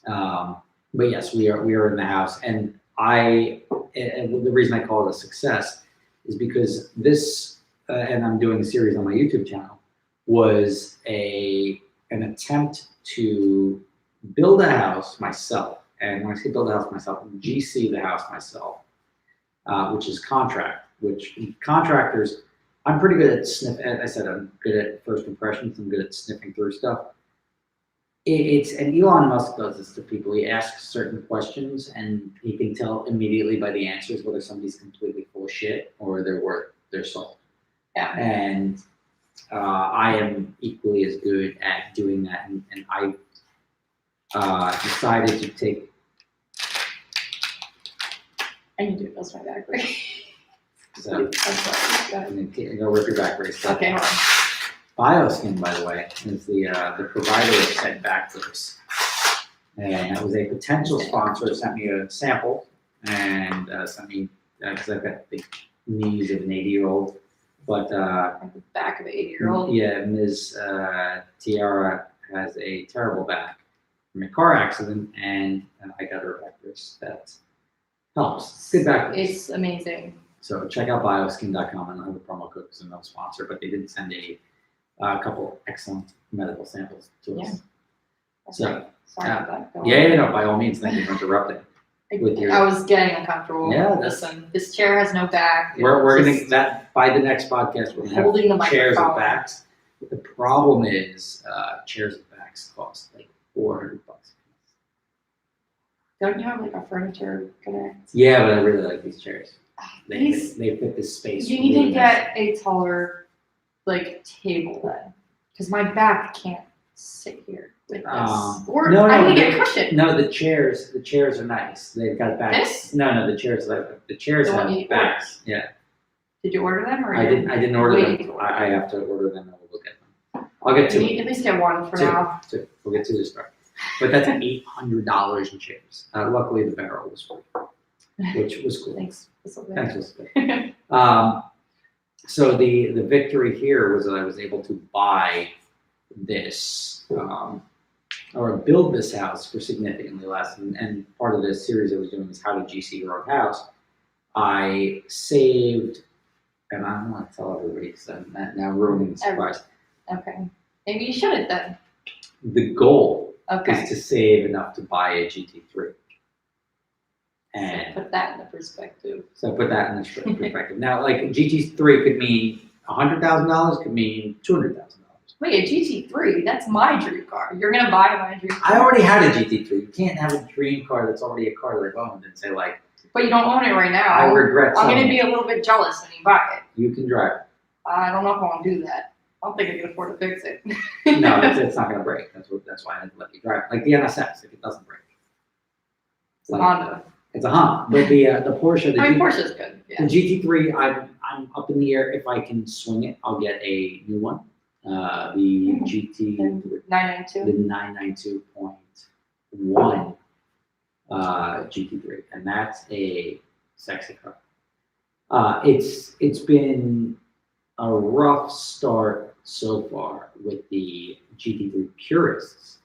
But yes, we are in the house, and the reason I call it a success is because this, and I'm doing a series on my YouTube channel, was an attempt to build a house myself. And when I say build a house myself, GC the house myself, which is contract. Which contractors, I'm pretty good at sniffing. As I said, I'm good at first impressions. I'm good at sniffing through stuff. And Elon Musk does this to people. He asks certain questions, and he can tell immediately by the answers whether somebody's completely full of shit or they're worth their salt. Yeah. And I am equally as good at doing that, and I decided to take. I need to adjust my back brace. So I'm sorry. Go ahead. go rip your back brace. Okay, hold on. BioSkin, by the way, is the provider of said back brace, and that was a potential sponsor. Sent me a sample and sent me because I've got the knees of an 80-year-old, but Like the back of an 80-year-old. yeah, Ms. Tiara has a terrible back from a car accident, and I got her a back brace that helps. Good back brace. It's amazing. So check out bioskin.com. I don't have a promo code because I'm no sponsor, but they did send a couple excellent medical samples to us. So, Sorry about that. Go on. no, by all means, thank you for interrupting. With your, I was getting uncomfortable. Yeah, Listen, this chair has no back. we're It's gonna that by the next podcast we're gonna holding the have chairs microphone. and backs. But the problem is chairs and backs cost like $400. Don't you have like a furniture connect? Yeah, but I really like these chairs. They These- fit this space. You need really to get a taller, like, table then, because my back can't sit here with this. Or no, I need they- a cushion. No, the chairs are nice. They've got backs. This? No, the chairs The one have you backs. Yeah. Did you order them or I didn't order waiting them. to I have to order them and we'll look at them. I'll get You to need at least get one for Two. now. it. We'll get to the start. But that's $800 in chairs. Luckily the barrel was free, which was cool. Thanks. This will be- Thanks, Elizabeth. So the victory here was that I was able to buy this or build this house for significantly less. And part of the series I was doing is how to GC your own house. I saved, and I don't want to tell everybody because I'm now ruining the surprise. Okay. Maybe you shouldn't then. The goal Okay. is to save enough to buy a GT3. And Put that into perspective. so put that in perspective. Now, like GT3 could mean $100,000, could mean $200,000. Wait, a GT3? That's my dream car. You're gonna buy my dream car? I already had a GT3. You can't have a dream car that's already a car that I've owned and say like, But you don't own it right now. I regret I'm selling gonna be it. a little bit jealous when you buy it. You can drive I don't know if I want to do that. I don't think I can afford to fix it. it. No, it's not going to break. That's why I didn't let you drive it. Like the NSX, if it doesn't break. It's a Honda. It's a Honda. But the Porsche, I mean, Porsche's good. the Yeah. GT3, I'm up in the air. If I can swing it, I'll get a new one. The GT, 992. the 992.1 GT3, and that's a sexy car. It's been a rough start so far with the GT3 purists,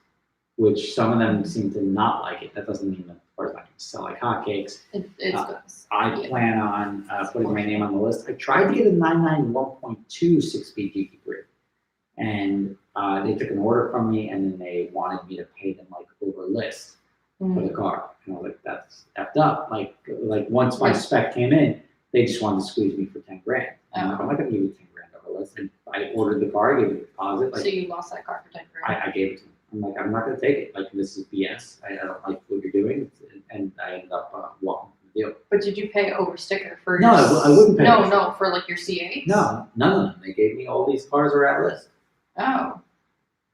which some of them seem to not like it. That doesn't mean that the car's not going to sell like hotcakes. It's good. I plan on putting my name on the list. I tried to get a 991.2 6-speed GT3, and they took an order from me, and then they wanted me to pay them like over list for the car. And I was like, that's effed up. Like once my spec came in, they just wanted to squeeze me for 10 grand. I'm like, I'm not going to give you 10 grand over list. And I ordered the car, I gave it a deposit. So you lost that car for 10 grand. I gave it to them. I'm like, I'm not going to take it. Like, this is BS. I don't like what you're doing. And I ended up walking from the deal. But did you pay over sticker for No, your... I wouldn't pay. No, for like your C8s? No, none of them. They gave me all these cars are out of list. Oh.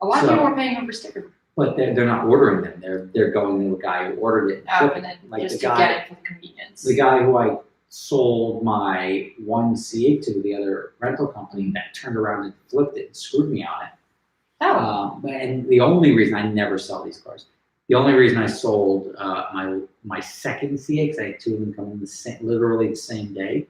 A lot of So- people are paying over sticker. But they're not ordering them. They're going to a guy who ordered it. Oh, and then Like just the to guy- get it for convenience. The guy who I sold my one C8 to, the other rental company, that turned around and flipped it and screwed me on it. Oh. And the only reason I never sell these cars, the only reason I sold my second C8, 'cause I had two of them come in literally the same day,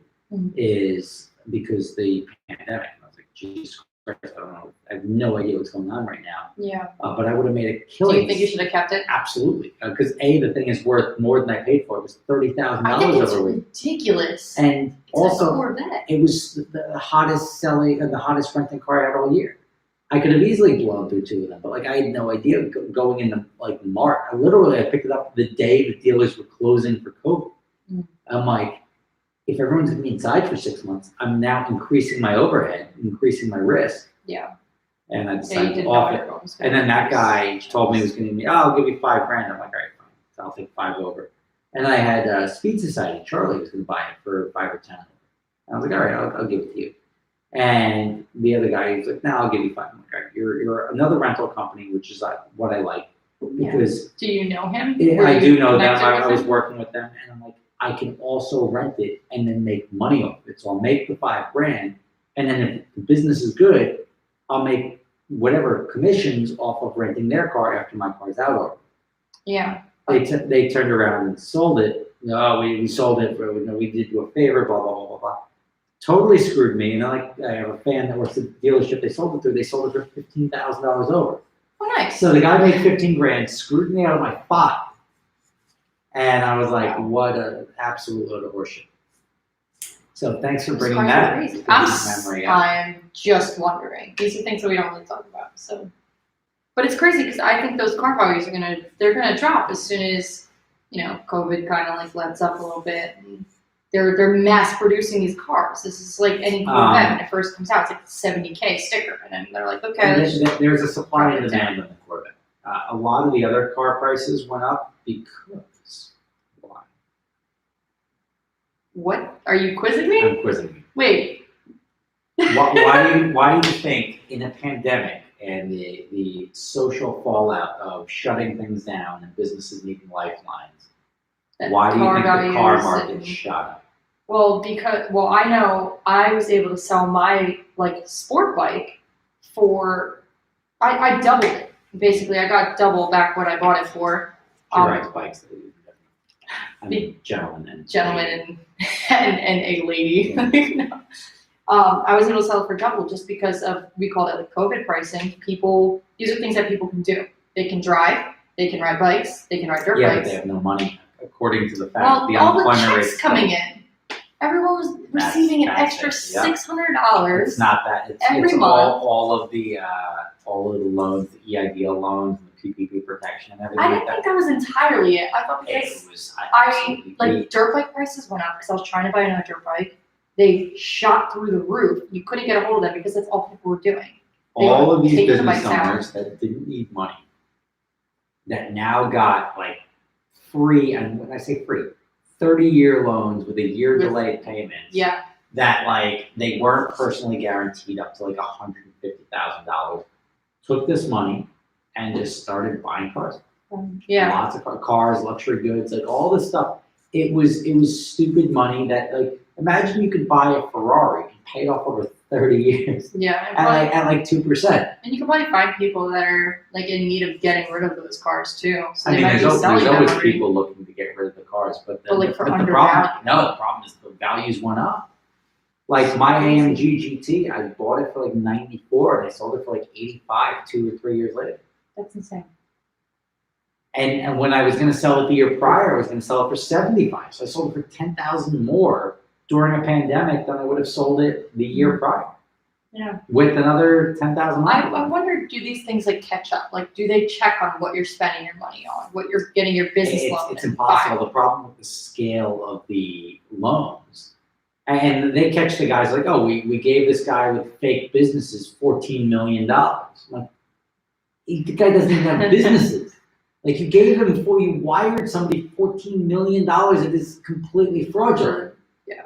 is because the pandemic. I was like, Jesus Christ, I don't know. I have no idea what's going on right now. Yeah. But I would have made a Do killing. you think you should have kept it? Absolutely, because the thing is worth more than I paid for it. It was $30,000 I think it's over a week. ridiculous. And It's also, a Corvette. it was the hottest selling, the hottest renting car I had all year. I could have easily blown through two of them, but like I had no idea going into like March. I picked it up the day the dealers were closing for COVID. I'm like, if everyone's gonna be inside for 6 months, I'm now increasing my overhead, increasing my risk. Yeah. And I Yeah, you decided to didn't know off it. everyone was And gonna then that increase. guy told me he was going to give me, I'll give you $5 grand. I'm like, all right, fine. So I'll take 5 over. And I had Speed Society. Charlie was going to buy it for 5 or 10 over. And I was like, all right, I'll give it to you. And the other guy was like, no, I'll give you 5. I'm like, all right, you're another rental company, which is what I like. Because Do you know him? I do know them. connected I with was him? working with them. And I'm like, I can also rent it and then make money off it. So I'll make the 5 grand. And then if the business is good, I'll make whatever commissions off of renting their car after my car's out already. Yeah. They turned around and sold it. No, we sold it. We did you a favor. Blah blah blah blah blah. Totally screwed me. And I have a fan that works at the dealership. They sold it to. They sold it for $15,000 over. Oh, nice. So the guy made 15 grand, screwed me out of my 5, and I was like, what an absolute load of horseshit. So thanks for bringing Those that cars are crazy. memory up. I'm just wondering. These are things that we don't really talk about. So, but it's crazy because I think those car values they're gonna drop as soon as COVID kind of like lets up a little bit. And they're mass producing these cars. This is like any Corvette when it first comes out. It's like $70K sticker, and then they're like, okay. And there's a supply and Drop it demand on the Corvette. A lot of the other car prices went up because why? What are you quizzing me? I'm quizzing you. Wait. Why do you think in a pandemic and the social fallout of shutting things down and businesses needing lifelines, That why do you think the car values market and- shot up? Well, I know I was able to sell my sport bike for I doubled it. Basically, I got double back what I bought it for. She rides bikes. I mean, gentlemen and And a lady. No. I was able to sell it for double just because of, we call it COVID pricing. These are things that people can do. They can drive, they can ride bikes, they can ride dirt yeah, but bikes. they have no money according to the fact Well, the all the unemployment checks rate coming in. Everyone was receiving an that's extra it, yeah. $600. It's not that. It's Every it's month. all of the loans, the EIDL loans, and the PPP protection and everything I like didn't that. think that was entirely it. I thought because It was I absolutely like dirt bike prices went up because I was trying to buy another dirt bike. They shot through the roof. You couldn't get a hold of them because that's all people were doing. They all were of these taking the business bikes out. owners that didn't need money that now got like free, and when I say free, 30-year loans with a year With- delayed payments. Yeah. That like they weren't personally guaranteed up to like $150,000. Took this money and just started buying cars. Yeah. Lots of cars, luxury goods, like all this stuff. It was stupid money that like imagine you could buy a Ferrari and pay it off over 30 years Yeah. And, at like 2%. and you can probably find people that are like in need of getting rid of those cars too. So I they mean, might be there's selling them always already. people looking to get rid of the cars, but like, for the undervalue. problem is the values went up. Like my AMG GT, I bought it for like 94 and I sold it for like 85 2 or 3 years later. That's insane. And when I was going to sell it the year prior, I was going to sell it for 75. So I sold it for 10,000 more during a pandemic than I would have sold it the year prior. Yeah. With another 10,000 I miles. wonder, do these things like catch up? Like, do they check on what you're spending your money on, what you're getting your business loan? It's and impossible. The problem with the scale of the loans, and they catch the guys like, oh, we gave this guy with fake businesses $14 million. I'm like, the guy doesn't even have businesses. Like you gave him before you wired somebody $14 million. It is completely fraudulent. Yeah.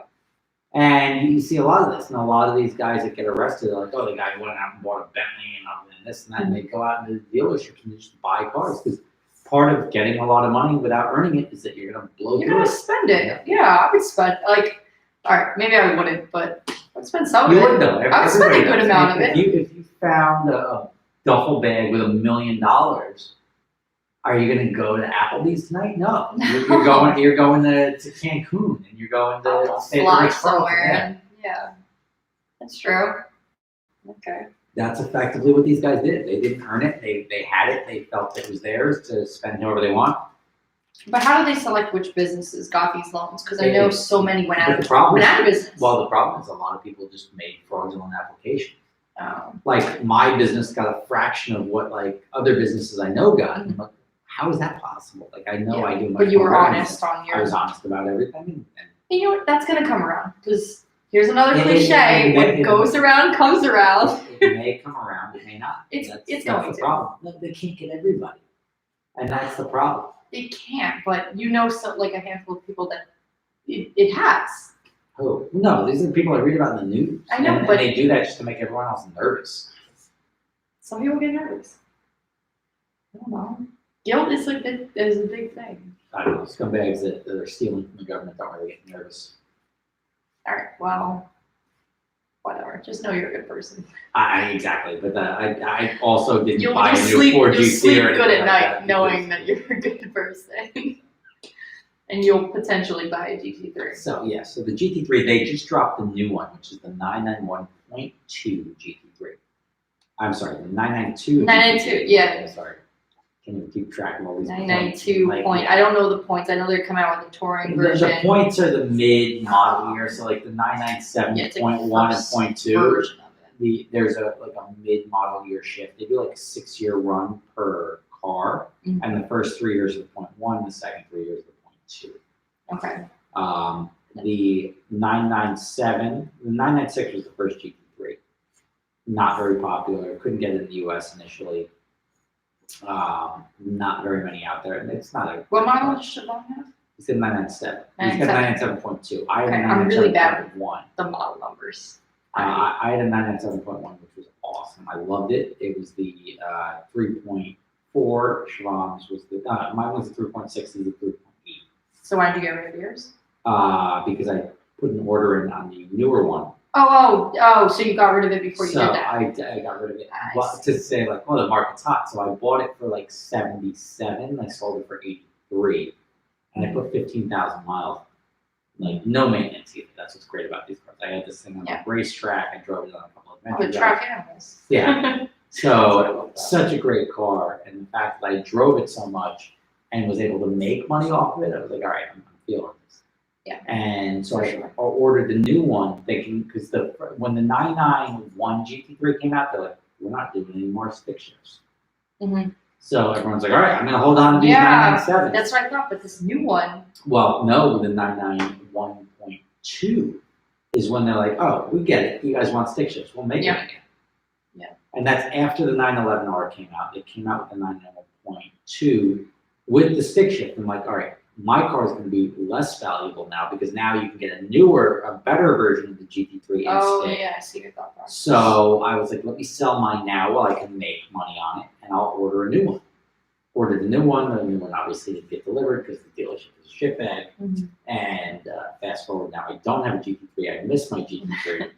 And you see a lot of this, and a lot of these guys that get arrested are like, oh, the guy went out and bought a Bentley and this and that, and they go out into the dealerships and just buy cars because part of getting a lot of money without earning it is that you're gonna blow You're through gonna it. spend it. Yeah, I would spend like, all right, maybe I wouldn't, but I'd spend some of You it. would though. I would spend a Everybody good does. amount of it. If you found a duffel bag with $1 million, are you gonna go to Applebee's tonight? No. You're going to Cancun and you're going to I'll stay fly Ritz Carlton. somewhere. Yeah. And, yeah, that's true. Okay. That's effectively what these guys did. They didn't earn it. They had it. They felt it was theirs to spend however they want. But how do they select which businesses got these loans? Because I know so many went But out the problem of is, business. well, the problem is a lot of people just made fraudulent applications. Um, Like my business got a fraction of what like other businesses I know got. I'm like, how is that possible? Like I know I do much but you more were revenue. honest on your. I was honest about everything. And You know what? That's gonna come around. Because here's another It- cliche: it- what it- goes around comes around. it may come around, it may not. It's That's going the to. problem. No, they can't get everybody, and that's the problem. It can't, but you know, so like a handful of people that it has. Oh no, these are the people I read about in the news. I know, and but- they do that just to make everyone else nervous. Some people get nervous. I don't know. Guilt is a big thing. I don't know, scumbags that are stealing from the government don't really get nervous. All right, well, whatever. Just know you're a good person. Exactly, but I also didn't You'll buy a new sleep. Ford You'll GT sleep or anything good at like night that knowing because- that you're a good person. And you'll potentially buy a GT3. So yeah, so the GT3 they just dropped the new one, which is the 991.2 GT3. I'm sorry, the 992. 992, yeah. Sorry, can you keep track of all these? 992 points? point. I don't know the points. I know they're coming out with the touring version. The points are the mid model year, so like the 997.1 Yeah, it's like and first .2. version of it. There's a mid model year shift. They do like a 6-year run per car, Mhm. and the first 3 years are the .1, the second 3 years are the .2. Okay. The 996 was the first GT3. Not very popular. Couldn't get it in the US initially. Not very many out there. And it's not a. What model should I have? He said 997. He's got 997.2. I had Okay, a I'm really bad 997.1. The model numbers. I had a 997.1, which was awesome. I loved it. It was the 3.4. Schwann's was the. Mine was the 3.6. This is the 3.8. So why did you get rid of yours? Because I put an order in on the newer one. Oh, so you got rid of it before you So did that. I got rid of it. I Well, to say like, well, the market's hot. So I bought it for like 77. I sold it for 83, and I put 15,000 miles. Like no maintenance either. That's what's great about these cars. I had this thing on Yeah. the racetrack. I drove it on a couple of The adventures. track animals. Yeah. That's what I So love about such a great car, and the fact that I drove it so much and was able to make money off of it, I was like, all right, I'm feeling this. Yeah. And so For I sure. ordered the new one, thinking because when the 991 GT3 came out, they're like, we're not doing any more stick shifts. Mhm. So everyone's like, all right, I'm gonna hold on to these Yeah, 997. That's what I thought, but this new one, Well, no, the 991.2 is when they're like, oh, we get it. You guys want stick shifts? We'll make Yeah. them again. Yeah. And that's after the 911R came out. They came out with the 991.2 with the stick shift. I'm like, all right, my car is going to be less valuable now because now you can get a better version of the GT3 and stick. yeah, I see your thought process. So I was like, let me sell mine now while I can make money on it, and I'll order a new one. Ordered the new one obviously didn't get delivered because the dealership is a shit bag. Mhm. And fast forward now, I don't have a GT3. I miss my GT3,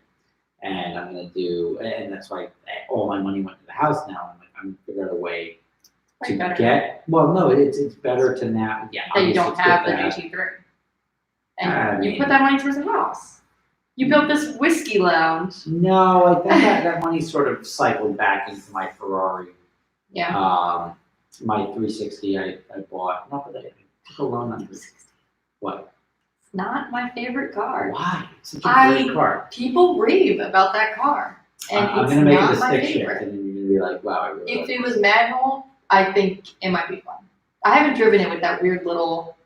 and I'm gonna do, and that's why all my money went to the house now. I'm gonna figure out a way to Better get. Well, no, it's better to now. Yeah, that you obviously don't it's good have to the have- GT3. I And you mean- put that money towards the house. You built this whiskey lounge. No, I think that money sort of cycled back into my Ferrari. Yeah. My 360 I bought. Not that I took a loan on this. What? It's not my favorite car. Why? It's such a great car. People rave about that car. And I'm it's gonna make it not a my stick shift, favorite. and then you're gonna be like, wow, I really If like it was manual, I think it might be fun. I haven't driven it with that weird little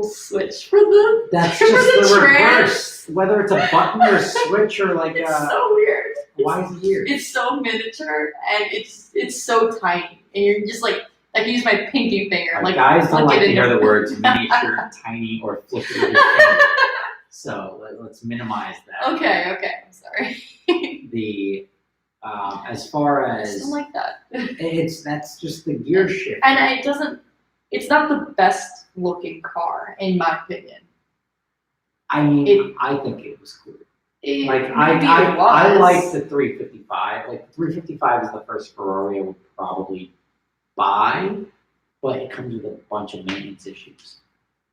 switch for the That's for just the trans. reverse. Whether it's a button or a switch or like It's so weird. why is it weird? It's so miniature and it's so tiny. And you're just like I can use my pinky finger. Like Guys don't look like it to in hear the- the words miniature, tiny, or flip it with your finger. So let's minimize that. Okay, I'm sorry. The as far I as don't like that. that's just the gear shift. And it's not the best looking car, in my opinion. I mean, it- I think it was cool. Maybe Like it I was. like the 355. Like the 355 is the first Ferrari I would probably buy, but it comes with a bunch of maintenance issues.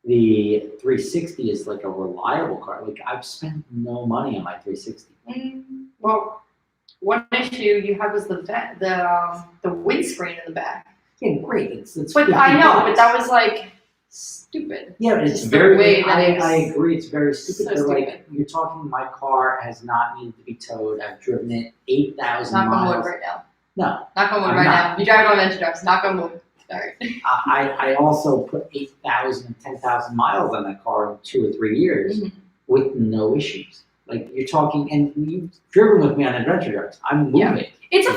The 360 is like a reliable car. Like I've spent no money on my 360. Well, one issue you have is the windscreen in the back. Yeah, great. It's But I know, but $50. that was like stupid. Yeah, but it's just the very. way that I it was agree. It's very stupid. so but like stupid. you're talking, my car has not needed to be towed. I've driven it 8,000 Knock on miles. wood right now. No, Knock on wood I'm right not. now. You drive it on Venture Drives. Knock on wood. Sorry. I also put 8,000 and 10,000 miles on that car in 2 or 3 years Mhm. with no issues. Like you're talking, and you've driven with me on adventure drives. I'm moving. It's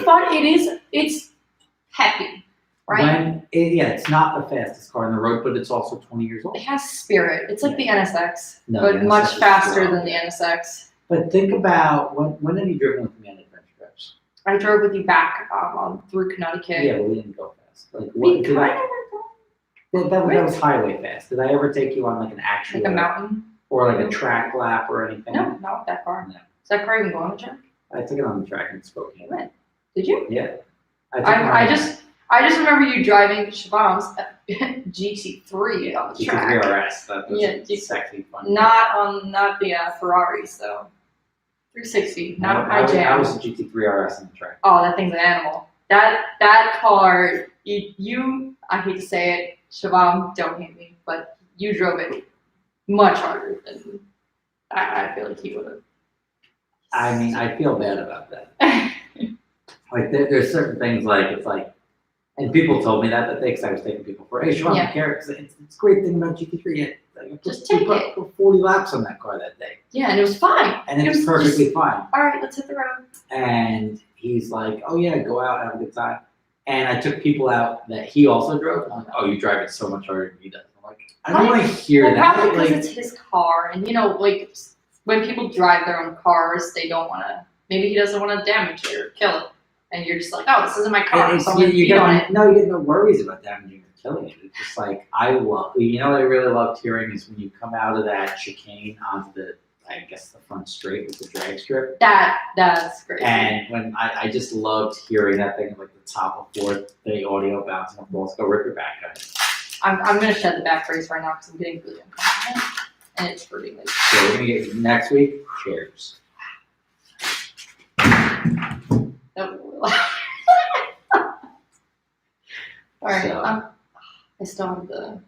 happy, right? It's not the fastest car on the road, but it's also 20 years old. It has spirit. It's like the NSX, No, but the NSX much is faster slow. than the NSX. But think about when have you driven with me on adventure drives? I drove with you back through Connecticut. Yeah, but we didn't go fast. Like We what? kind Did of I? That was highway fast. Did I ever take you on like an actual like a mountain. or like a track lap or anything? No, not with that car. No. Does that car even go on the track? I took it on the track in Spokane. When? Did you? Yeah. Took it I on just remember you driving Shabam's GT3 on the GT3 track. RS. That was Yeah, sexy fun. Not the Ferrari, so 360, not my I jam. was a GT3 RS on the track. Oh, that thing's an animal. That car, you I hate to say it, Shabam, don't hate me, but you drove it much harder than I feel like he would have. I mean, I feel bad about that. Like there's certain things like it's like, and people told me that day because I was taking people for, hey, Sean, Yeah. I care because it's a great thing about GT3. Like, Just take it. Put 40 laps on that car that day, Yeah, and it was fine. and It it's was perfectly just, fine. all right, let's hit the road. And he's like, oh yeah, go out and have a good time. And I took people out that he also drove. I'm like, oh, you drive it so much harder than he does. I'm like, I don't want to hear Well, that. probably because Like, it's his car, and like when people drive their own cars, they don't want to. Maybe he doesn't want to damage it or kill it, and you're just like, oh, this isn't my car, so I'm gonna you beat on it. no, you get no worries about damaging or killing it. It's just like what I really loved hearing is when you come out of that chicane onto the, I guess the front straight with the drag strip. That's great. And when I just loved hearing that thing like the top of fourth, the audio bouncing off the walls, go rip your back on it. I'm gonna shed the back brace right now because I'm getting really uncomfortable, and it's hurting me. So we're gonna get next week chairs. Oh. All right, So- I still have the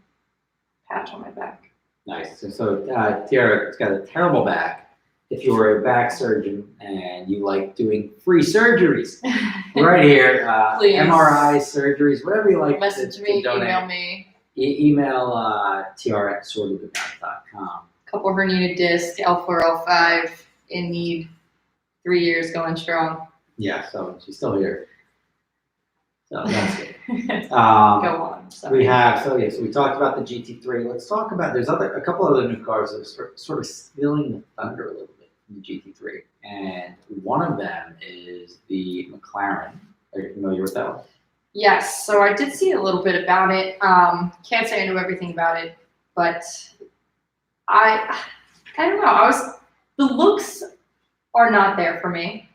patch on my back. Nice. So Tiara's got a terrible back. if you were a back surgeon and you like doing free surgeries, right here, Please. MRI surgeries, whatever you like Message to me, donate. email me. Email tr@sortofthemouth.com. Couple herniated disc, L4, L5, in need, 3 years going strong. Yeah, so she's still here. So that's good. Go on. Sorry. We have, so we talked about the GT3. Let's talk about, there's a couple other new cars that are sort of stealing the thunder a little bit from the GT3. And one of them is the McLaren. Are you familiar with that one? Yes, so I did see a little bit about it. Can't say I knew everything about it, but I don't know. The looks are not there for me.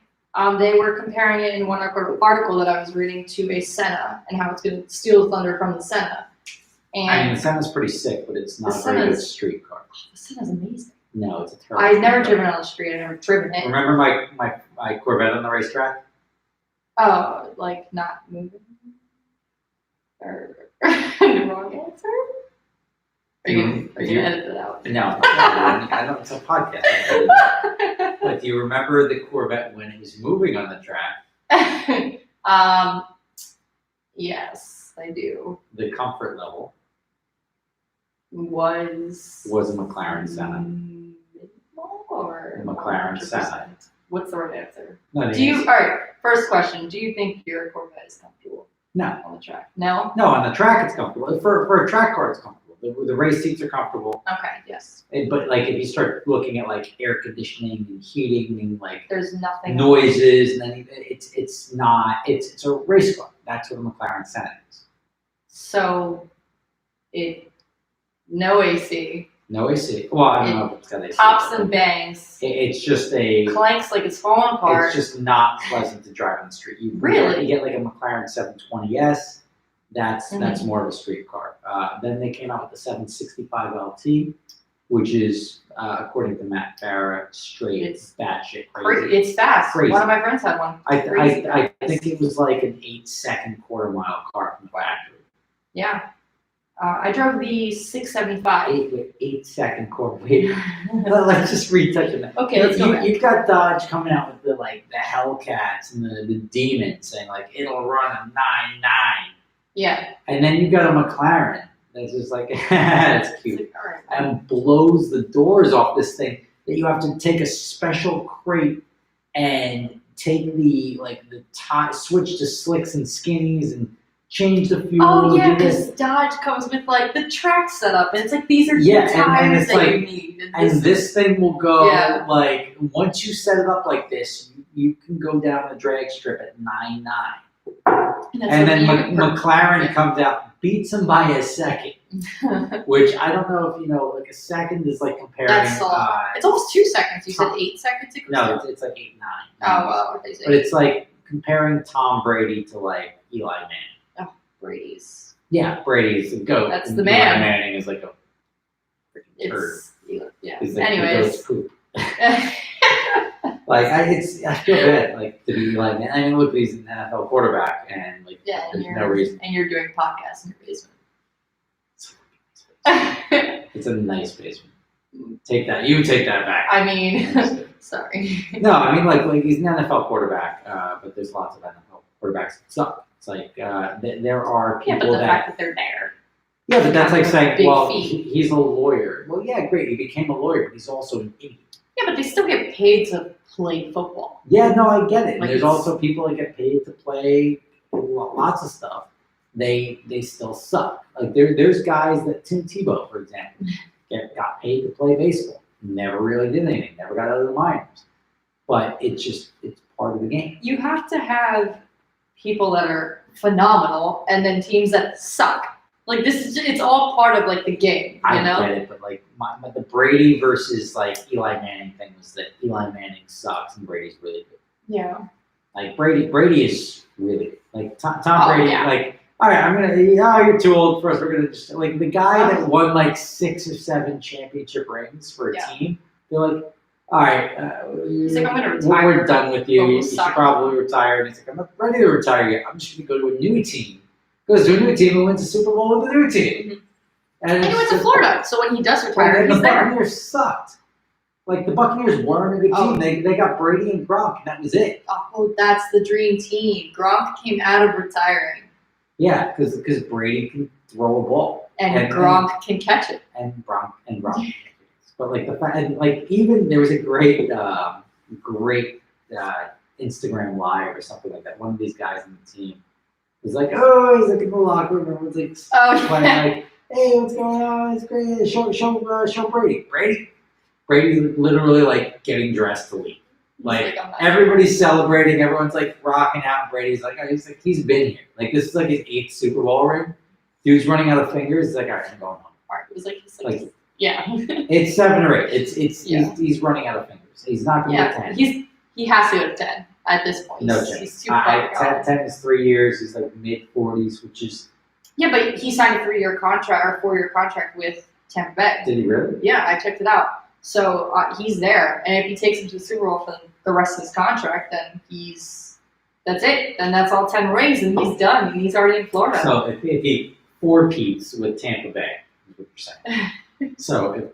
They were comparing it in one article that I was reading to a Senna and how it's going to steal the thunder from the Senna. And I mean, the Senna's pretty sick, but it's not a very good street car. The Senna's amazing. No, it's a terrible. I've never street driven on the street. I've never driven it. Remember my Corvette on the racetrack? Oh, like not moving? Or the wrong answer? Are you going to edit it out? No, I don't. It's a podcast. But do you remember the Corvette when it was moving on the track? Yes, I do. The comfort level Was a McLaren Senna. Or The McLaren Senna. What's the right answer? No, All right, first question. Do you think your Corvette is comfortable No, on the track? No? no. On the track, it's comfortable. For a track car, it's comfortable. The race seats are comfortable. Okay, yes. But like, if you start looking at like air conditioning and heating and like There's nothing. noises, and then it's not. It's a race car. That's what a McLaren Senna is. So, no AC. No AC. Well, I don't know if it's got AC. Pops and bangs. It's just a. Clanks like it's falling apart. It's just not pleasant to drive on the street. Really? You get like a McLaren 720S. That's Mhm. more of a street car. Then they came out with the 765 LT, which is, according to Matt Farah, straight It's batshit crazy. It's fast. Crazy. One of my friends had one. Crazy I fast. think it was like an 8-second quarter-mile car from the factory. Yeah. I drove the 675. 8-second quarter. Wait, let's just retouch on that. Okay, let's go back. You've got Dodge coming out with the Hellcats and the Demon saying like it'll run a 9.9. Yeah. And then you got a McLaren that's just like, that's cute, All right. and blows the doors off this thing that you have to take a special crate and take the tie, switch to slicks and skinnies and change the fuel. Oh yeah, do this. because Dodge comes with like the track setup, and it's like these are Yeah, the and tires it's that like- you need. And this thing will go Yeah. like, once you set it up like this, you can go down the drag strip at 9.9. And then McLaren comes out, beats him by a second, which I don't know if you know, like a second is like comparing. That's a lot. It's almost 2 seconds. You said 8 seconds ago. No, it's like 8.9. Oh well, what they say. But it's like comparing Tom Brady to like Eli Manning. Brady's. Yeah, Brady's the GOAT. That's and the Eli man. Manning is like a freaking turd. Yeah. He's like the Anyways. GOAT's poop. Like I feel bad like to be Eli Manning. I mean, look, he's an NFL quarterback, and like Yeah, and there's no reason. And you're doing podcasts in your basement. It's a nice basement. Take that. You take that back. I mean, sorry. No, I mean like he's an NFL quarterback, but there's lots of NFL quarterbacks that suck. It's like there are Yeah, but people the that. fact that they're there. Yeah, but that's like saying, Big well, feet. he's a lawyer. Well, yeah, great. He became a lawyer, but he's also an idiot. Yeah, but they still get paid to play football. Yeah, no, I get it. And Like there's it's- also people that get paid to play lots of stuff. They still suck. Like there's guys that Tim Tebow, for example, got paid to play baseball. Never really did anything. Never got out of the minors. But it's part of the game. You have to have people that are phenomenal and then teams that suck. Like it's all part of like the game, you I know? get it, but like the Brady versus like Eli Manning thing was that Eli Manning sucks and Brady's really good. Yeah. Like Brady is really good. Like Tom Oh, Brady. yeah. Like, all right, you're too old for us. We're gonna just like the guy that won like 6 or 7 championship rings for a Yeah. team. They're like, all right, He's like, I'm gonna retire. We're done with you. But we'll You should suck. probably retire. And he's like, I'm not ready to retire yet. I'm just gonna go to a new team. Goes to a new team and wins the Super Bowl with the new team. And he it's went to just- Florida, so when he does retire, And he's the there. Buccaneers sucked. Like the Buccaneers weren't a good Oh. team. They got Brady and Gronk, and that was it. Oh, that's the dream team. Gronk came out of retiring, Yeah, because Brady can throw a ball and Gronk can catch it. and Gronk. But like the fact, and like even there was a great Instagram live or something like that. One of these guys on the team was like, "Oh, he's like in the locker room. Everyone's like Oh, playing yeah. like, hey, what's going on? It's great. Show Brady. Brady literally like getting dressed to leave. Like I'm not- everybody's celebrating, everyone's like rocking out. And Brady's like, he's been here. Like this is like his 8th Super Bowl ring. Dude's running out of fingers. He's like, all right, I'm going home. It was like yeah. It's 7 or 8. Yeah. He's running out of fingers. He's not going to get 10. He has to go to 10 at this point. No He's chance. too far gone. 10 is 3 years. He's like mid-40s, which is. Yeah, but he signed a 3-year contract or 4-year contract with Tampa Bay. Did he really? Yeah, I checked it out. So he's there, and if he takes him to the Super Bowl for the rest of his contract, then that's it. Then that's all 10 rings, and he's done. And he's already in Florida. So if he four-peats with Tampa Bay, is what you're saying. So if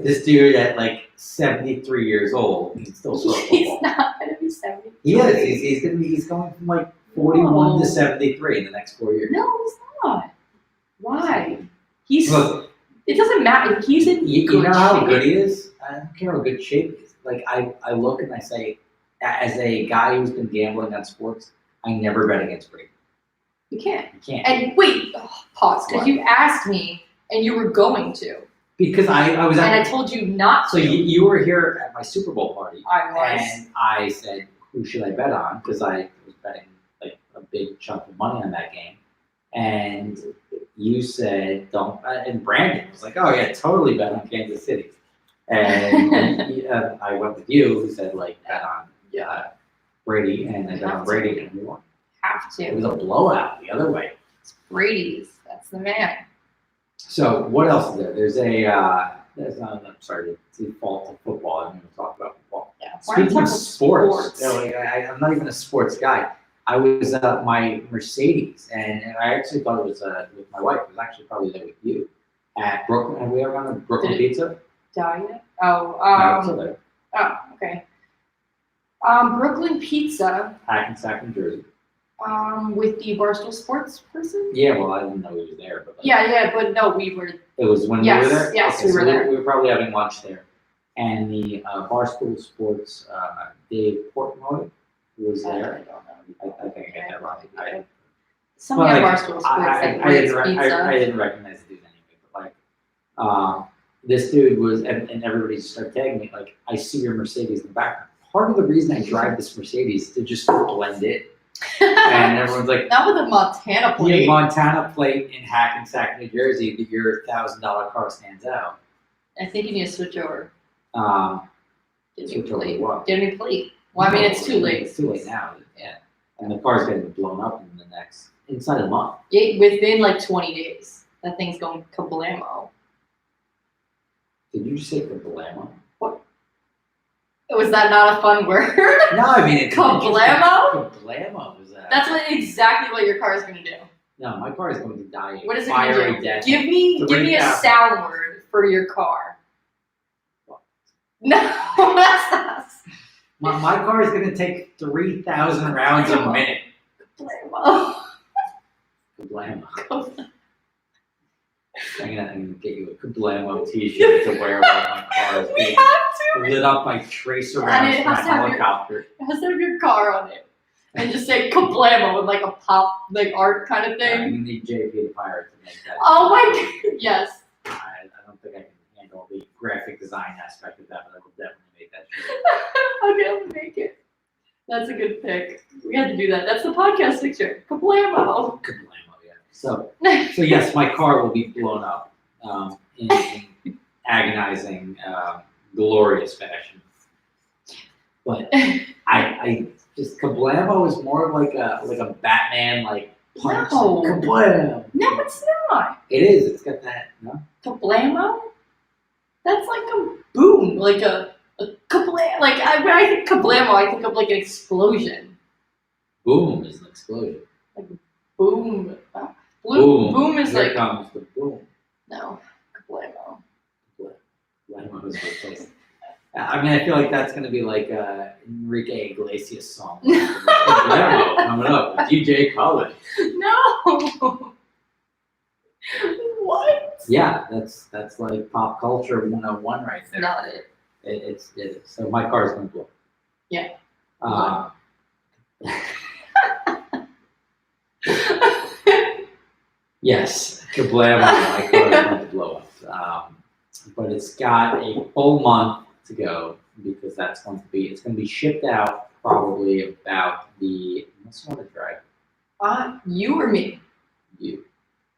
this dude at like 73 years old can still throw He's football. not going to be 70. He is. He's going from like 41 to No. 73 in the next 4 years. No, he's not. Why? He's. Look, It doesn't matter. He's in you good know how shape. good he is? I don't care how good shape he is. Like, I look and I say, as a guy who's been gambling on sports, I never bet against Brady. You can't. You can't. And wait, pause, because What? you asked me, and you were going to, Because I was and I at. told you not So to. you were here at my Super Bowl party. I was. And I said, who should I bet on? Because I was betting like a big chunk of money on that game. And you said, don't. And Brandon was like, oh, yeah, totally bet on Kansas City. And I went with you, who said, like, bet on Brady. And I bet on Brady, and we won. Have It was to. a blowout the other way. It's Brady's. That's the man. So what else is there? I'm sorry to default to football. I'm going to talk about football. Yeah. Speaking of sports, sports. I'm not even a sports guy. I was my Mercedes, and I actually thought it was with my wife. It was actually probably there with you at Brooklyn. Have we ever gone to Brooklyn Did it- Pizza? Diet? No, it's still Oh, there. okay. Brooklyn Pizza, Hackensack, New Jersey. with the Barstool Sports person? Yeah, well, I didn't know he was there, but like, Yeah, but no, we were. it was when Yes, we were there. yes, Okay, we so were there. We were probably having lunch there, and the Barstool Sports Dave Portnoy was I don't there. know. I think I got that wrong. Somebody But, at like, Barstool Sports I said Ritz Pizza. didn't recognize the dude anyway, but like, this dude was, and everybody just started tagging me, like, I see your Mercedes in the background. Part of the reason I drive this Mercedes is to just blend it, and everyone's like, Not with a Montana yeah, plate. Montana plate in Hackensack, New Jersey, that your $1,000 car stands out. I think you need to switch over. Get a new Switch over to plate. what? Get a new plate. Well, I mean, it's too late. It's too late now, yeah. And the car's getting blown up in the inside a month. Within like 20 days, that thing's going kablamo. Did you just say kablamo? Was that not a fun word? No, I mean it's Kablamo? Kablamo is that? That's exactly what your car is going to do. No, my car is going to die. What is it going to fiery do? death. Give me a 3,000. sound word for your car. What? No, that's not. My car is going to take 3,000 rounds a minute. Kablamo. Kablamo. I'm gonna get you a Kablamo t-shirt to wear while my car is We being have to. lit up by tracer And rounds it from a has to have your- helicopter. It has to have your car on it. And just say kablamo with like a pop, like art kind of thing. You need JP the Pirate to make that. Oh my god, yes. I don't think I can handle the graphic design aspect of that, but I will definitely make that shirt. Okay, I'll make it. That's a good pick. We had to do that. That's the podcast picture. Kablamo. Kablamo, yeah. So yes, my car will be blown up in agonizing, glorious fashion. But I just kablamo is more of like a Batman like punch. No. Kablam. No, it's not. It is. It's got that. No. Kablamo? That's like a boom, like a kablam. Like when I think kablamo, I think of like an explosion. Boom is an explosion. Boom. Boom. Boom is Here like comes the boom. no kablamo. Kablamo is the place. I mean, I feel like that's going to be like Enrique Iglesias song. Palermo coming up with DJ Khaled. No. What? Yeah, that's like pop culture 101 right there. Not it. It is. So my car is going to blow. Yeah. Yes, kablam! My car is going to blow up. But it's got a full month to go because it's going to be shipped out probably about what's the drive? You or me? You.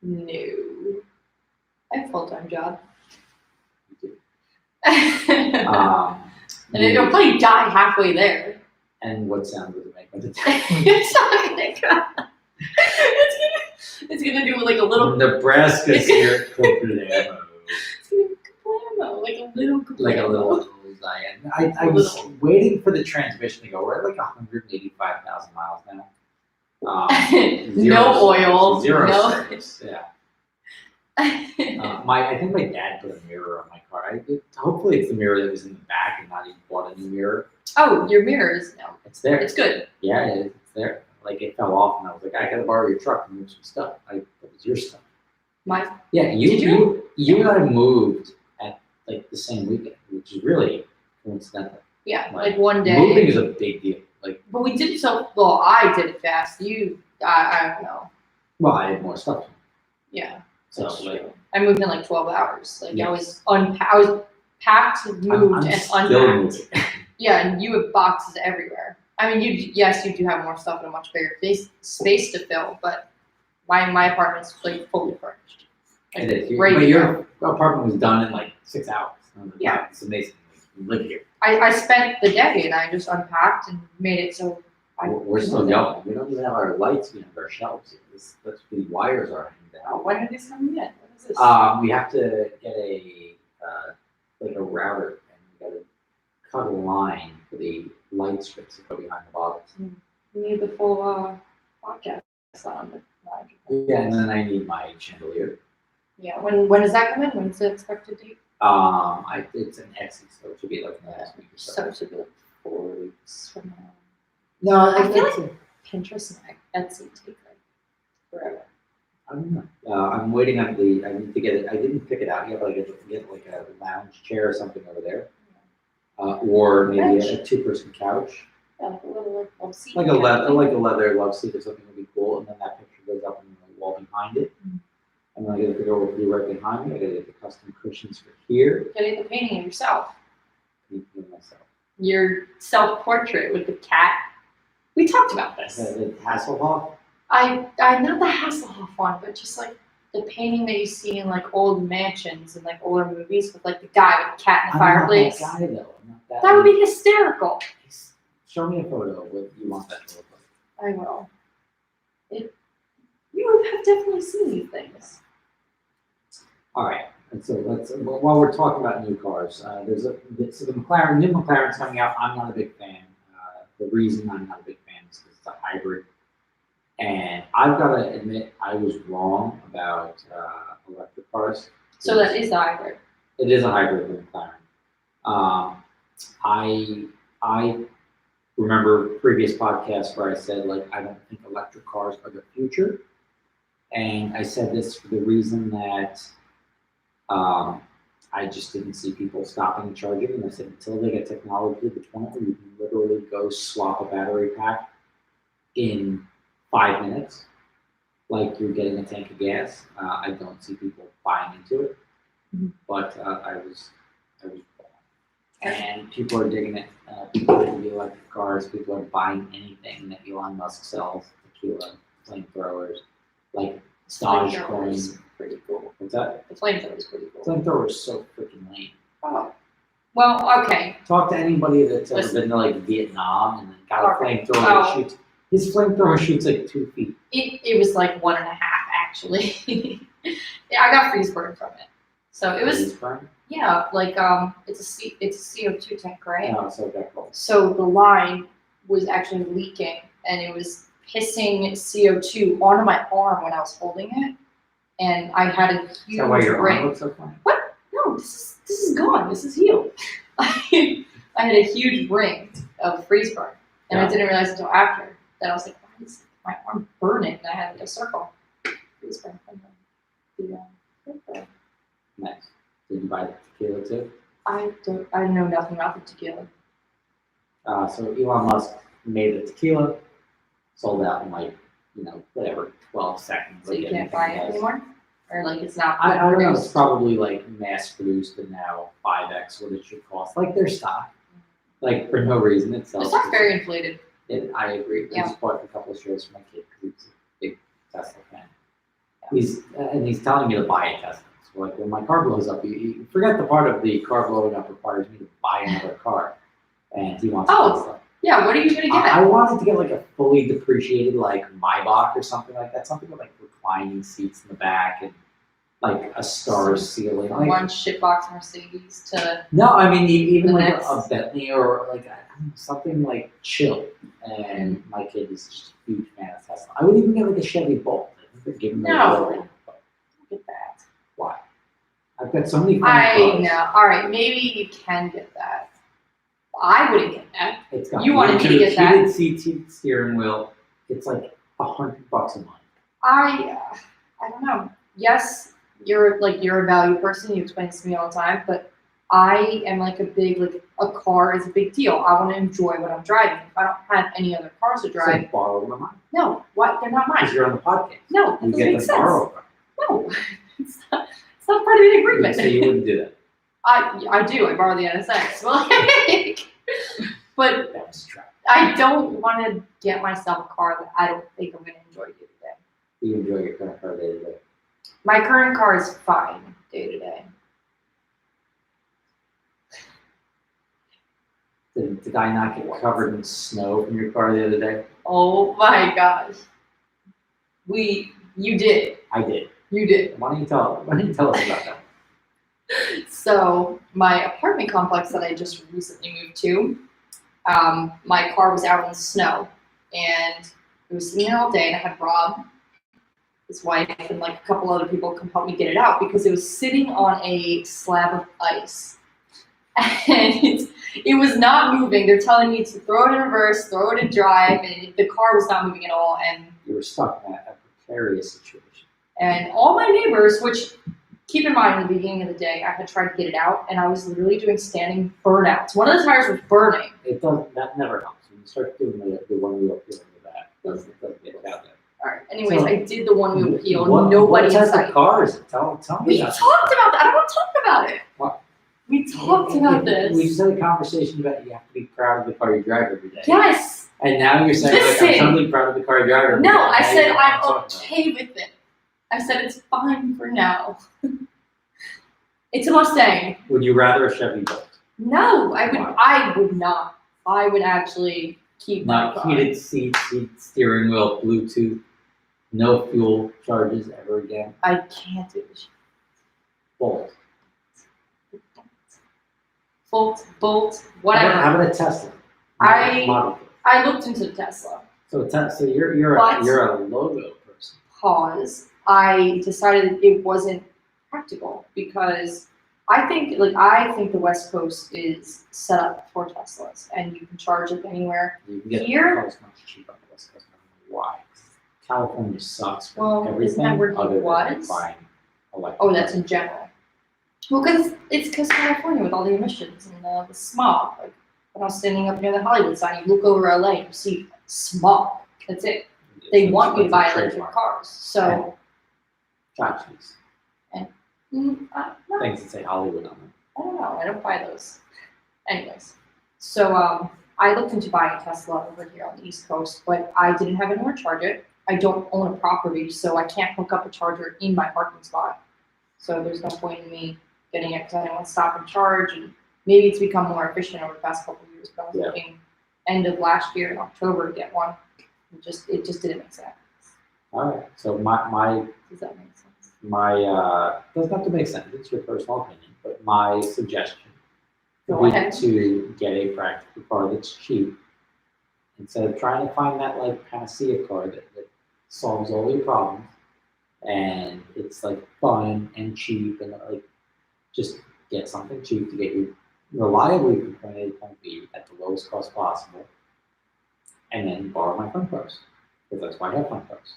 No. I have a full-time job. You do. And it'll probably die halfway there. And what sound would it make when it dies? It's not gonna go. It's gonna do like a little. Nebraska's here. It's gonna be kablamo, like a little kablamo. Like a little Zion. I was waiting for the transmission to go. We're at like 185,000 miles now. No oil. Zero no. service. Yeah. I think my dad put a mirror on my car. Hopefully it's the mirror that was in the back and not even bought a new mirror. Oh, your mirror is no. It's there. It's good. Yeah, it's there. Like it fell off, and I was like, I gotta borrow your truck and move some stuff. It was your stuff. My. Yeah, you and I moved at like the same weekend, which is really coincidental. Yeah, like one day. Moving is a big deal. Like, but we did it so well. I did it fast. I don't know. Well, I had more stuff. Yeah. So That's like, true. I moved in like 12 hours. Like Yeah. I was packed, moved, I'm and still unpacked. moving. Yeah, and you have boxes everywhere. I mean, you do have more stuff in a much bigger space to fill, but my apartment's like fully furnished. Like, It is. right But here. your apartment was done in like 6 hours. Yeah. It's amazing. You live here. I spent the day and I just unpacked and made it so We're still young. We don't even have our lights. We have our shelves. That's the wires are hanging down. When are these coming in? What is this? We have to get a router, and we got to cut a line for the light strips that go behind the bottles. We need the full podcast on the live. Yeah, and then I need my chandelier. Yeah. When does that come in? When's the expected date? It's an Etsy, so it should be like next week or so. So it should be like 4 weeks from now. No, I feel like Pinterest and Etsy take like forever. I don't know. I'm waiting on I need to get it. I didn't pick it out yet, but I get like a lounge chair or something over there, or maybe a 2-person couch, Yeah, like a little love seat. like a leather love seat or something would be cool. And then that picture goes up on the wall behind it. Mhm. And then I got to figure out what to do right behind me. I got to get the custom cushions for here. Getting the painting of yourself. Painting myself. Your self-portrait with the cat. We talked about this. The Hasselhoff. I not the Hasselhoff one, but just like the painting that you see in like old mansions and like older movies with like the guy with the cat in the fireplace. I'm not that guy though. I'm not that. That would be hysterical. Show me a photo of what you want that to look like. I will. You have definitely seen these things. All right. And so while we're talking about new cars, the new McLaren's coming out. I'm not a big fan. The reason I'm not a big fan is because it's a hybrid. And I've got to admit, I was wrong about electric cars. So that is the hybrid. It is a hybrid with McLaren. I remember previous podcasts where I said, like, I don't think electric cars are the future. And I said this for the reason that I just didn't see people stopping and charging. And I said, until they get technology to the point where you can literally go swap a battery pack in 5 minutes, like you're getting a tank of gas, I don't see people buying into it. Mhm. But I was wrong. And people are digging it. People are digging the electric cars. People are buying anything that Elon Musk sells, tequila, flamethrowers, like Flamethrower Dogecoin. is pretty cool. What's that? The flamethrower is pretty cool. Flamethrower is so freaking lame. Oh. Well, okay. Talk to anybody that's ever Listen. been to like Vietnam and then got a Okay. flamethrower that Oh. shoots. His flamethrower shoots like 2 feet. It was like 1.5 actually. Yeah, I got freeze burn from it. So it was Freeze burn? yeah, like it's a CO2 tank, right? No, it's like that cold. So the line was actually leaking and it was pissing CO2 onto my arm when I was holding it. And I had a Is huge that why your ring. arm looks so funny? No, this is gone. This is healed. I had a huge ring of freeze burn, and I Yeah. didn't realize until after that I was like, why is my arm burning? And I had like a circle freeze burn from the Nice. Did you buy the tequila too? I know nothing about the tequila. So Elon Musk made the tequila, sold out in like, whatever, 12 seconds. So you like can't anything buy it else. anymore? Or like it's not I don't know, it's produced? probably like mass produced and now 5x what it should cost. Like their stock. Like for no reason The itself. stock's very inflated. I agree. I Yeah. just bought a couple of shares for my kid because he's a big Tesla fan. He's telling me to buy a Tesla. So like when my car blows up, you forget the part of the car blowing up requires me to buy another car, and he wants a Oh. Tesla. Yeah, what are you gonna get? I wanted to get like a fully depreciated like Maybach or something like that, something with like reclining seats in the back and like a star ceiling. From Like, one shitbox Mercedes to no, I mean even The like next. a Bentley or like something like chill. And my kid is just a huge fan of Tesla. I would even get like a Chevy Bolt. I think they're giving me No. but get that. why? I've got so many fun I cars. know. All right, maybe you can get that. I wouldn't get that. It's got You wanted me to get that. heated seats, heated steering wheel. It's like $100 a month. I don't know. Yes, you're a value person. You explain this to me all the time, but I am like a big a car is a big deal. I want to enjoy what I'm driving. If I don't have any other cars to drive, So borrow one of mine. no, what? They're not Because mine. you're on the podcast. No, that You doesn't get make to sense. borrow one. No, it's not part of the agreement. So you wouldn't do that. I do. I borrow the NSX. Like, but That was a trap. I don't want to get myself a car that I don't think I'm going to enjoy day to day. You enjoy your current car day to day. My current car is fine day to day. Did I not get covered in snow from your car the other day? Oh my gosh. You did. I did. You did. Why don't you tell us about that? So my apartment complex that I just recently moved to, my car was out in the snow and it was sitting there all day, and I had Rob, his wife, and like a couple other people come help me get it out because it was sitting on a slab of ice. And it was not moving. They're telling me to throw it in reverse, throw it in drive, and the car was not moving at all. And You were stuck in a precarious situation. all my neighbors, which keep in mind in the beginning of the day, I had tried to get it out, and I was literally doing standing burnouts. One of the tires was burning. That never helps. When you start doing the one wheel peel in the back, it doesn't get it out there. All right. Anyways, So, I did the one wheel peel. What Nobody type inside. of car is it? Tell me We about talked about that. I don't want to talk about it. What? We talked about this. We just had a conversation about you have to be proud of the car you drive every day. Yes. And now you're saying like, I'm Listen. totally proud of the car you drive every day. No, I Now said you know what I'm talking about. okay with it. I said it's fine for now. It's a Mustang. Would you rather a Chevy Bolt? No, I would. Why? I would not. I would actually keep my Not car. heated seats, heated steering wheel, Bluetooth, no fuel charges ever again. I can't do this. Bolt. Bolt, whatever. How about a Tesla? I- Model three. I looked into the Tesla. So you're But- you're a logo person. Pause. I decided it wasn't practical because I think the West Coast is set up for Teslas, and you can charge it anywhere. You can get Here- cars much cheaper on the West Coast. I don't know why. California sucks for Well, isn't everything that where he other than was? buying electric. Oh, that's in general. Well, because California with all the emissions and the smog. Like when I was standing up near the Hollywood sign, you look over LA and you see smog. That's it. They want you to buy electric cars. So, Tchotchkes. no, Things that say Hollywood on them. I don't know. I don't buy those. Anyways, so I looked into buying a Tesla over here on the East Coast, but I didn't have anywhere to charge it. I don't own a property, so I can't hook up a charger in my parking spot. So there's no point in me getting it because I don't want to stop and charge. And maybe it's become more efficient over the past couple of years, but I was Yeah. looking end of last year in October to get one. It just didn't make sense. All right. So my Does that make sense? doesn't have to make sense. It's your personal opinion, but my suggestion Go would be ahead. to get a practical car that's cheap instead of trying to find that like panacea car that solves all your problems and it's like fun and cheap and like just get something cheap to get you reliably from point A to point B at the lowest cost possible, and then borrow my fun cars. Because that's why I have fun cars.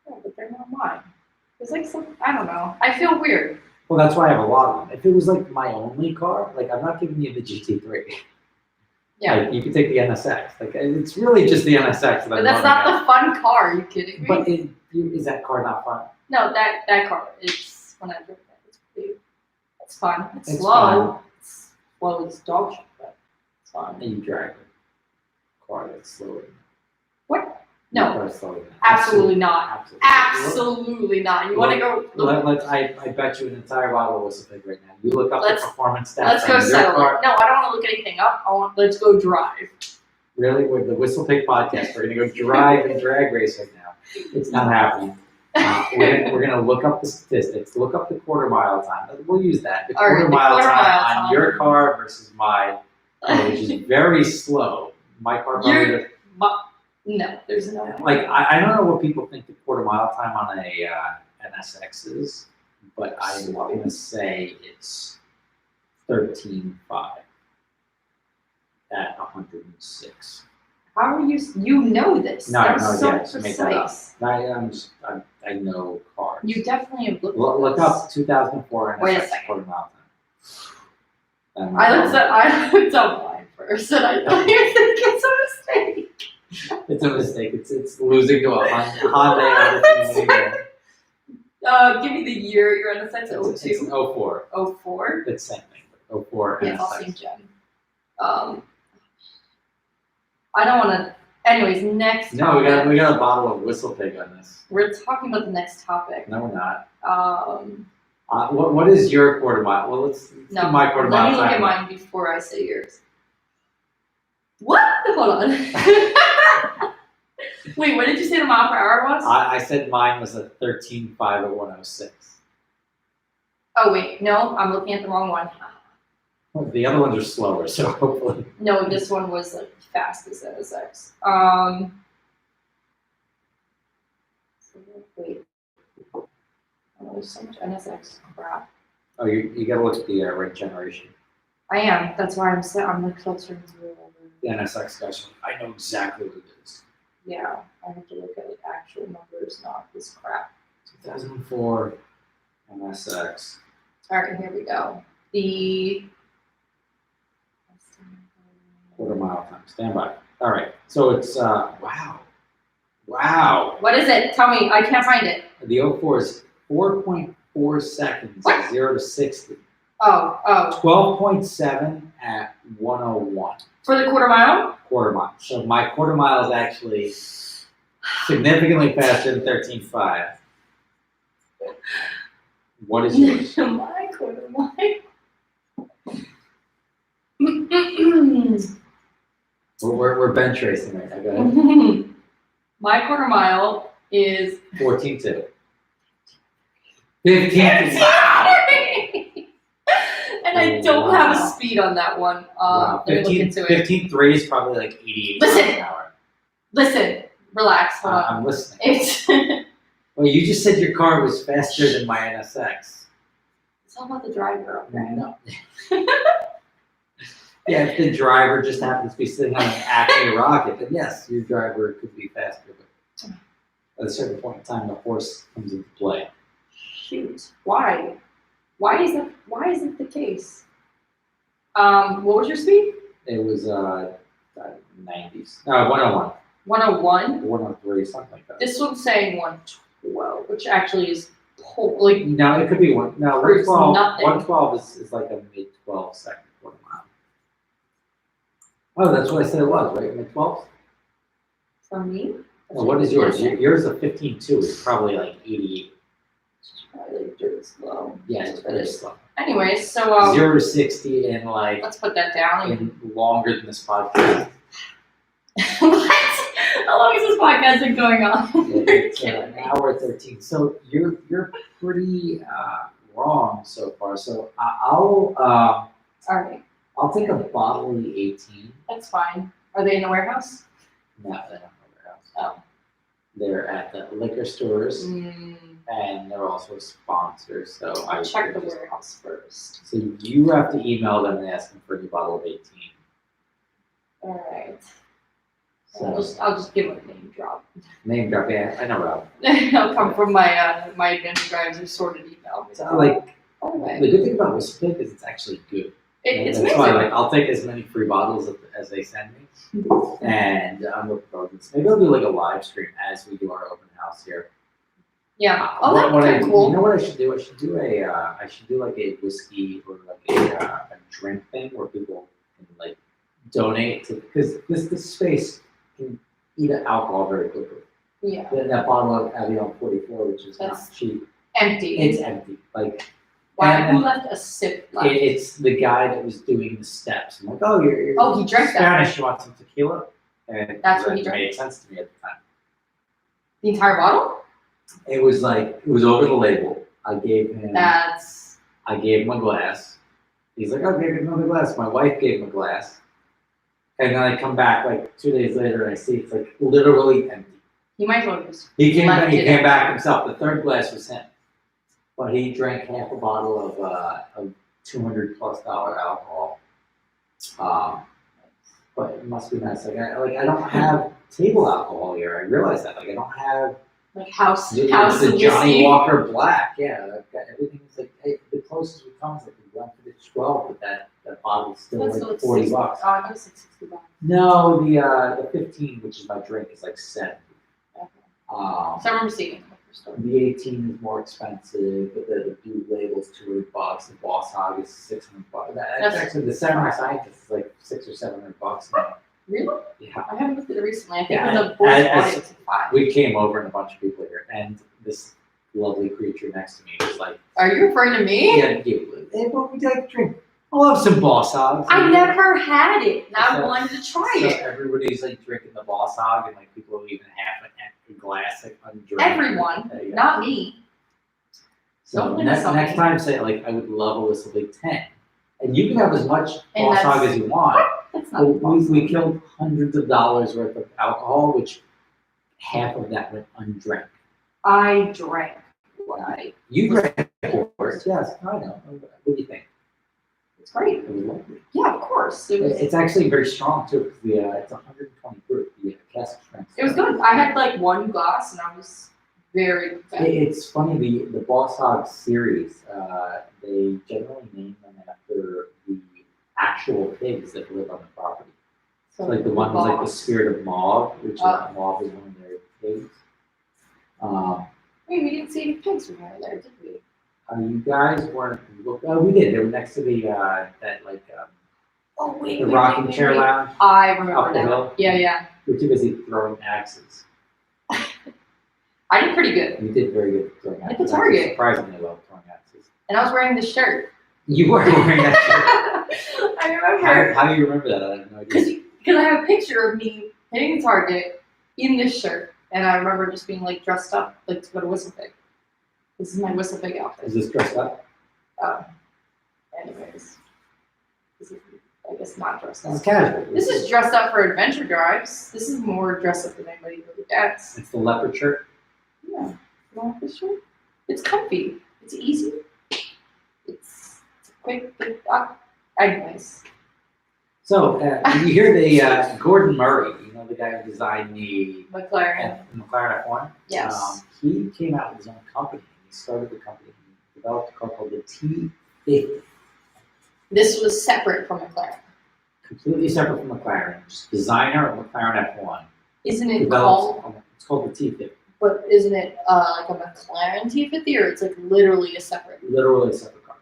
Yeah, but they're not mine. It's like some, I don't know. I feel weird. Well, that's why I have a lot of them. If it was like my only car, like I'm not giving you the GT3. Yeah. Like, you could take the NSX. Like it's really just the NSX that But I'm that's loading not up. the fun car. Are you kidding me? But is that car not fun? No, that car. It's when I drove it. It's pretty. It's fun. It's It's slow. fun. It's slow as dog shit, but it's fun. And you drive a car that's slower. What? Your No, car's slower than that. absolutely not. Absolutely. Absolutely not. You want to go? I bet you an entire bottle of Whistle Pig right now. You look up Let's- the performance stats Let's go on your settle car. it. No, I don't want to look anything up. Let's go drive. Really, with the Whistle Pig podcast, we're gonna go drive and drag race right now. It's not happening. We're gonna look up the statistics, look up the quarter mile time. We'll use that. The All right, quarter the mile quarter time mile on time. your car versus my car, which is very slow. My car probably You're- No, there's no. like I don't know what people think the quarter mile time on a NSX is, but I'm gonna say it's 13.5 at 106. How are you? You know this. No, That's no, so yeah, just make that up. precise. I know cars. You definitely have looked. Look at up 2004 Wait a NSX second. quarter mile time. I looked up mine first, and I don't even think it's a mistake. It's a mistake. It's losing to a Hyundai Odyssey minivan. Give me the year you're in the sense. It's an 04. 04? It's the same thing. But 04 Yeah, I'll NSX. see Jen. I don't want to. Anyways, next No, topic. we got a bottle of Whistle Pig on this. We're talking about the next topic. No, we're not. Um, What is your quarter mile? Well, let's no, do my quarter let mile me look time. at mine before I say yours. What? Hold on. Wait, what did you say the mile per hour was? I said mine was a 13.5 at 106. Oh wait, no, I'm looking at the wrong one. Well, the other ones are slower, so hopefully. No, this one was like fastest NSX. Wait. Oh, there's so much NSX crap. Oh, you gotta look at the right generation. I am. That's why I'm like filtering through all The NSX guys, I know exactly what it is. Yeah, I have to look at like actual numbers, not this crap. 2004 NSX. All right, here we go. The Quarter mile time. Stand by. All right. So it's wow. Wow. what is it? Tell me. I can't find it. The 04 is 4.4 seconds, What? 0 to 60. Oh, 12.7 at 101 for the quarter mile. quarter mile. So my quarter mile is actually significantly faster than 13.5. What is yours? My quarter mile. We're bench racing right now. Go ahead. My quarter mile is 14.2. 15. and I don't have a speed on that one. Wow. Let me look into it. 15.3 is probably like 88 Listen. miles an hour. Listen, relax, hold on. I'm listening. It's Well, you just said your car was faster than my NSX. it's all about the driver, okay? No. Yeah, if the driver just happens to be sitting on an Acme rocket, then yes, your driver could be faster. But at a certain point in time, the horse comes into play. Shoot, why? Why is it the case? What was your speed? It was 90s. No, 101. 101. 103, something like that. This one's saying 112, which actually is like No, it could be one. No, Proves 112. nothing. 112 is like a mid 12 second quarter mile. Oh, that's what I said it was, right? Mid 12? for me. Well, what is yours? Yours is a 15.2. It's probably like 88. It's probably like dirt slow. Yeah, it's very slow. Anyways, so 0 to 60 in like let's put that down. in longer than this podcast. What? How long has this podcast been going on? It's Kidding an me. hour 13. So you're pretty wrong so far. So All right, I'll take a bottle of the 18. that's fine. Are they in the warehouse? No, they don't know their house. Oh. They're at the liquor stores. and they're also a sponsor. So I'll check the just- warehouse first. So you have to email them and ask them for a new bottle of 18. All right. So I'll just give them a name drop. name drop, yeah, I know Rob. It'll come from my my adventure guys who sorted email. So like Anyway, the good thing about WhistlePig is it's actually good. it's That's amazing. why like I'll take as many free bottles as they send me, and I'm looking forward to this. Maybe I'll do like a live stream as we do our open house here. Yeah. Oh, What- that's what I- kind of cool. You know what I should do? I should do like a whiskey or like a drink thing where people can like donate to, because this space can eat alcohol very quickly. Yeah. That bottle of Avion 44, which is That's not cheap, empty. it's empty. Like Why? and- Who left a sip left? it's the guy that was doing the steps. I'm like, oh, you're Oh, he drank that. Spanish. You want some tequila? And That's what he that drank? made sense to me at the time. The entire bottle? It was like it was over the label. I gave him a glass. He's like, I'll give you another glass. My wife gave him a glass. And then I come back like 2 days later and I see it's like literally empty. He might as well just. He came Left back, he it came in. back himself. The third glass was him. But he drank half a bottle of $200+ alcohol. But it must be nice. I don't have table alcohol here. I realize that. Like I don't have Like house the whiskey. Johnny Walker Black. Yeah, I've got everything's like the closest we come is like the Glenfiddich 12, but that bottle's still That's like like $40. 60. Oh, I thought it was like $60. No, the 15, which is my drink, is like 70. Okay. Um, So I remember seeing it in the liquor store. the 18 is more expensive, but the blue label's $200. The Boss Hog is $600. That's That's- actually the Samurai Scientist is like $600 or $700 now. Really? Yeah. I haven't looked at it recently. I think Yeah, the boys and- bought it for $5. We came over and a bunch of people here, and this lovely creature next to me was like, Are you referring to me? "Yeah, hey, what would you like to drink? I'll have some Boss Hogs." I never had it, and I So- wanted to try So it. everybody's like drinking the Boss Hog, and like people even have an empty glass like undrunk. Everyone, There you go. not me. So Don't next insult me. time, say like I would love a WhistlePig 10, and you can have as much And Boss Hog that's- as you want. That's But not we killed hundreds of dollars worth of alcohol, which half of that went undrank. I drank what I. You drank, of course. Yes, I know. What do you think? It's great. It was lovely. Yeah, of course. It was. It's actually very strong too, because it's 120 proof. The cask strength. It was good. I had like one glass, and I was very content. It's funny, the Boss Hog series, they generally name them after the actual pigs that live on the property. So Like the one was like the boss. Spirit of Mauve, which Mauve is one of their pigs. Wait, we didn't see any pigs when we were there, did we? You guys weren't, we did, they were next to the, that like, Oh wait, the wait, rocking wait, chair wait. lounge I up remember the that. hill. Yeah, yeah. We're too busy throwing axes. I did pretty good, You did very good throwing At axes. the Target. Surprisingly well throwing axes. and I was wearing this shirt. You were wearing that I shirt. remember How do you remember that? I have no idea. because I have a picture of me hitting the target in this shirt, and I remember just being like dressed up like to go to WhistlePig. This is my WhistlePig outfit. Is this dressed up? Anyways, this is, I guess not dressed It's up. casual. This is dressed up for adventure drives. This is more dressed up than anybody really gets. It's the leopard shirt. Yeah, you want this shirt? It's comfy. It's easy. It's quick. Anyways, So you hear the Gordon Murray, you know the guy who designed the McLaren. McLaren F1. Yes. He came out with his own company. He started the company. He developed a car called the T50, This was separate from McLaren. completely separate from McLaren. Just designer of McLaren F1. Isn't it Developed, called? it's called the T50. But isn't it like a McLaren T50, or it's like literally a separate? Literally a separate car.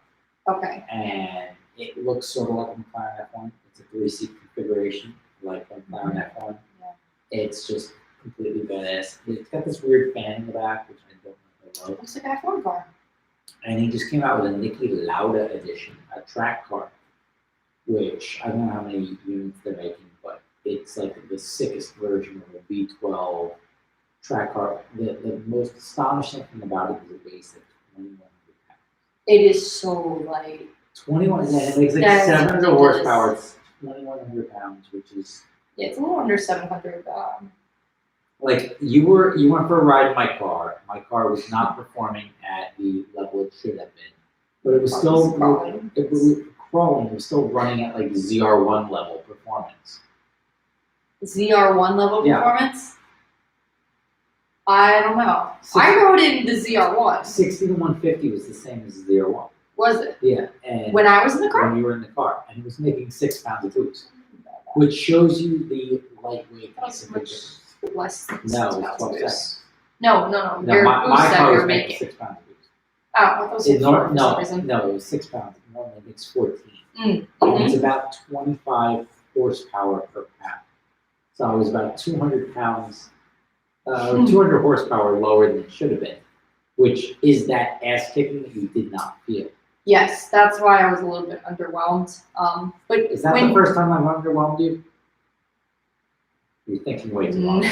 Okay. And it looks sort of like a McLaren F1. It's a 3-seat configuration, like a McLaren F1. Yeah. It's just completely badass. It's got this weird fan in the back, which I don't really love. Looks like an F1 car. And he just came out with a Niki Lauda edition, a track car, which I don't know how many units they're making, but it's like the sickest version of a V12 track car. The most astonishing thing about it is it weighs like 2,100 pounds. It is so light. 21, and it makes like That is 700 ridiculous. horsepower. It's 2,100 pounds, which is Yeah, it's a little under 700 Like you went for a ride in my car. My car was not performing at the level it should have been, but it was still Crawling. it was crawling. It was still running at like ZR1 level performance. ZR1 level Yeah. performance? I don't know. Six- I rode in the ZR1. 60 to 150 was the same as ZR1. Was it? Yeah, and When I was in the car? when you were in the car, and it was making 6 pounds of boost, which shows you the lightweight. That was much less than No, 6 it was pounds 12 boost. seconds. No. No, Your my boost that car you're was making making. 6 pounds of boost. Oh, I thought it was It 4 for some no, reason. no, it was 6 pounds. It normally makes 14. Mm. And it's about 25 horsepower per pound. So it was about 200 pounds, 200 horsepower lower than it should have been, which is that ass kicking that you did not feel. Yes, that's why I was a little bit underwhelmed. But Is that when the first time I've underwhelmed you? You're thinking way too long.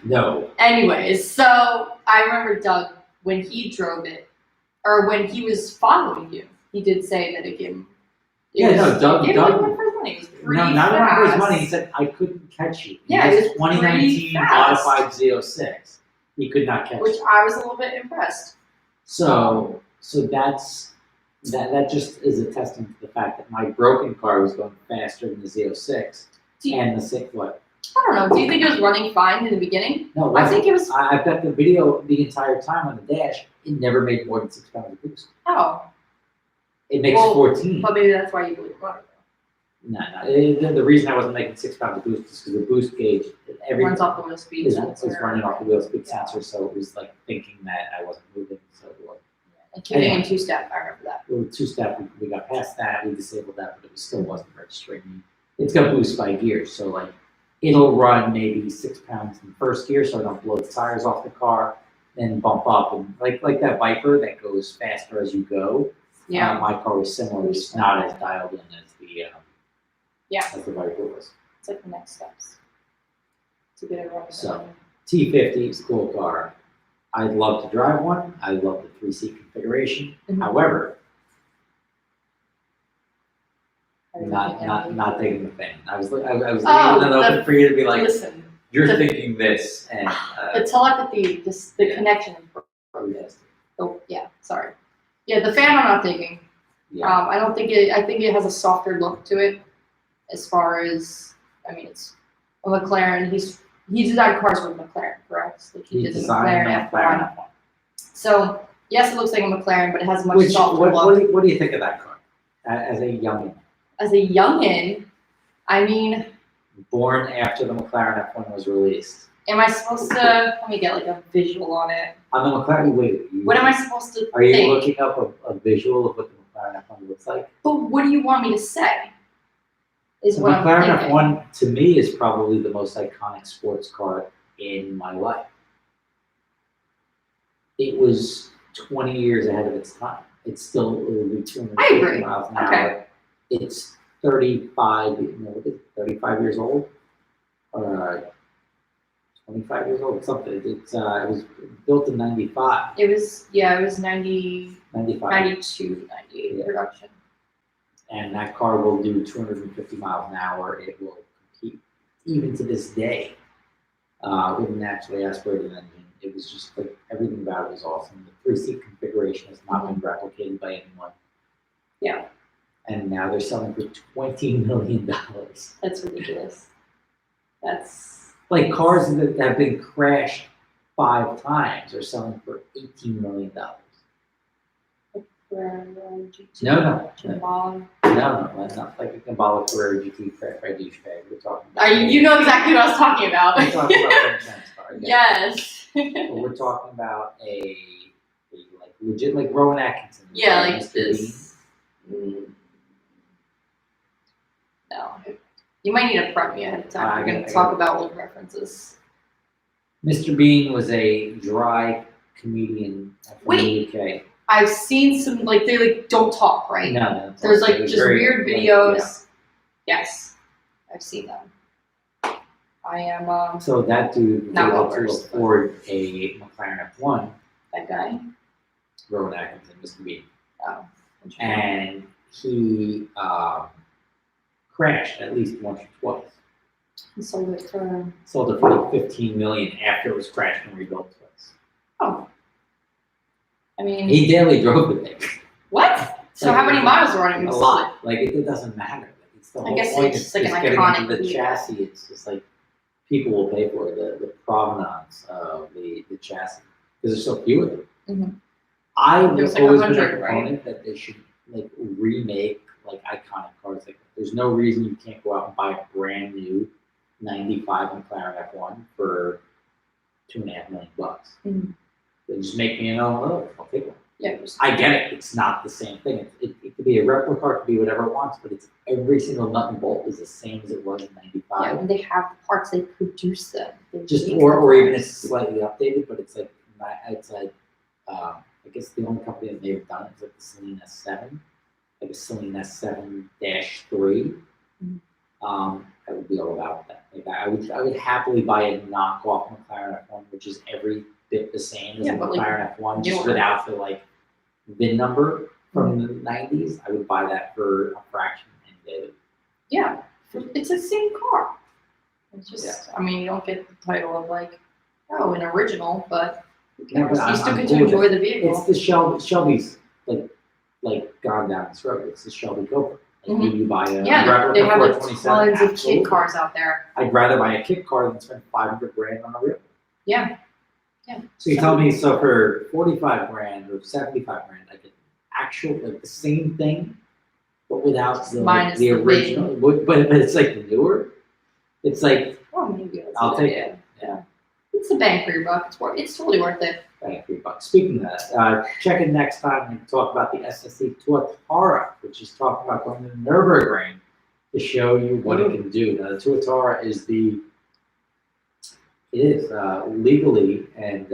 No. Anyways, so I remember Doug, when he drove it, or when he was following you, he did say that it gave him. Doug. It was one for his money. It was pretty No, not fast. for his money. He said, I couldn't catch you. Yeah, He it has was 2019 pretty fast. modified Z06. He could not catch Which you. I was a little bit impressed. So that just is a testament to the fact that my broken car was going faster than the Z06 and the 6 what? I don't know. Do you think it was running fine in the beginning? No, I think it was. I've got the video the entire time on the dash. It never made more than 6 pounds of boost. Oh, It makes Well, 14. but maybe that's why you believe it. No. The reason I wasn't making 6 pounds of boost is because the boost gauge Runs off the wheel speed is sensor. running off the wheel speed sensor, so it was like thinking that I wasn't moving. So it was. And keeping in 2-step, I remember that. With 2-step, we got past that, we disabled that, but it still wasn't registering. It's got boost by gear, so like it'll run maybe 6 pounds in first gear, so I don't blow the tires off the car, then bump up and like that Viper that goes faster as you go. Yeah. My car was similar, just not as dialed in as the Yeah. as the Viper was. It's like the next steps to get it running. So. T50 is a cool car. I'd love to drive one. I love the 3-seat configuration. Mhm. However, I don't not think not I- not taking the thing. I was leaving Oh, it open for you to be like, Listen, you're the- thinking this, and the telepathy, the connection. Oh, yeah, sorry. Yeah, the fan I'm not taking. yeah. I don't think it. I think it has a softer look to it, as far as it's a McLaren. He designed cars with McLaren, correct? Like he He did the designed McLaren the McLaren. F1. So yes, it looks like a McLaren, but it has a much Which softer what, look. what do you think of that car as a youngin? As a youngin, I mean, Born after the McLaren F1 was released. am I supposed to? Let me get like a visual on it. On the McLaren, wait. What am I supposed to Are you think? looking up a visual of what the McLaren F1 looks like? But what do you want me to say? Is The what I'm McLaren thinking. F1 to me is probably the most iconic sports car in my life. It was 20 years ahead of its time. It's still it will be 250 miles an hour. Okay. It's 35 years old, or 25 years old, something. It was built in 95. It was 90, 95. 92, 98 Yeah. production. And that car will do 250 miles an hour. It will compete, even to this day, with a naturally aspirated engine. It was just like everything about it was awesome. The 3-seat configuration has not been replicated by anyone. Yeah. And now they're selling for $20 million. That's ridiculous. That's Like cars that have been crashed 5 times are selling for $18 million. GT. No. Chimbala. No, not like a Gambala Ferrari GT crash by douchebag. We're talking about. You know exactly what I was talking about. We're talking about French Man's car. Yes. But we're talking about a like legit like Rowan Atkinson. Yeah, right? like Mr. this. No. You might need to prep me ahead of time. We're going to talk about old references. Bean. Mr. Bean was a dry comedian from Wait. the UK. I've seen some, like, they like don't talk, right? No. There's it like was just very- weird yeah, videos. Yes. I've seen them. I am yeah. So that dude was Not able well to versed, but- afford a McLaren F1, that guy. Rowan Atkinson, Mr. Bean. Oh. And he crashed at least once or twice. He sold it for. Sold it for like 15 million after it was crashed and rebuilt twice. Oh. I mean. He daily drove the thing. What? So Like, how many miles were on it? A lot. Like it doesn't matter. Like, it's the I whole guess point. it's just like an getting iconic into the vehicle. chassis. It's just like people will pay for it. The provenance of the chassis because there's so few of them. Mhm. I've There was like always been a 100, right? proponent that they should like remake like iconic cars like that. There's no reason you can't go out and buy a brand new '95 McLaren F1 for $2.5 million. Mhm. They just make me I'll take one. Yeah. I get it. It's not the same thing. It could be a replica car, it could be whatever it wants, but it's every single nut and bolt is the same as it was in Yeah, '95. when they have the parts, they produce them. They Just make or the even parts. it's slightly updated, but it's like I guess the only company that may have done it is like the Celine S7, like a Celine S7-3. Mhm. I would be all about that. Like I would happily buy a knockoff McLaren F1, which is every bit the same as Yeah, a but, like, McLaren F1, just newer. without the like VIN number from the '90s. I would buy that for a fraction and get it. Yeah, it's the same car. It's just, I mean, you don't get the title of like, oh, an original, but who Yeah, cares? but You still I'm get cool to with enjoy the It's vehicle. the Shelby's like gone down this road. It's the Shelby Cobra. Like Mhm. you buy a Yeah, replica they have like 427, tons of absolutely. kit cars out there. I'd rather buy a kit car than spend $500,000 on a real. Yeah, yeah. So you tell me, so for $45,000 or $75,000, I get actual like the same thing, but without Minus the the original. But it's like the newer. It's like Well, maybe that's I'll a good take idea. it. Yeah, it's a bang for your buck. It's totally worth it. Thank you. But speaking of that, check in next time and talk about the SSC Tuatara, which is talking about going to the Nürburgring to show you what it can do. Now, the Tuatara is legally and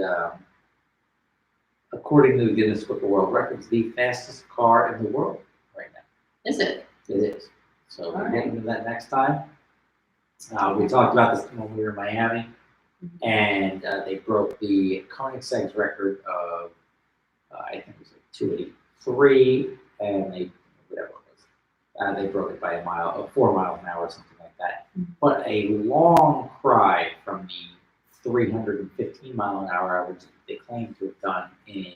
according to the Guinness Book of World Records, the fastest car in the world right now. Is it? It is. So we'll All get right. into that next time. We talked about this when we were in Miami. And they broke the Koenigsegg's record of, I think it was like 283, and whatever it was. They broke it by a mile, 4 miles an hour, or something like that. But a long cry from the 315 mile an hour average that they claim to have done in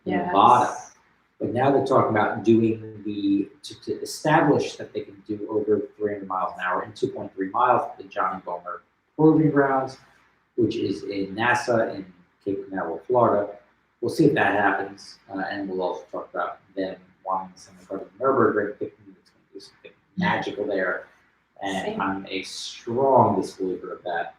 Nevada. But now they're talking about doing to establish that they can do over 300 miles an hour in 2.3 miles at the Johnny Bomer Proving Grounds, which is in NASA in Cape Canaveral, Florida. We'll see if that happens, and we'll also talk about them wanting to send the car to the Nürburgring, thinking it's going to do something magical there, and Same. I'm a strong disbeliever of that.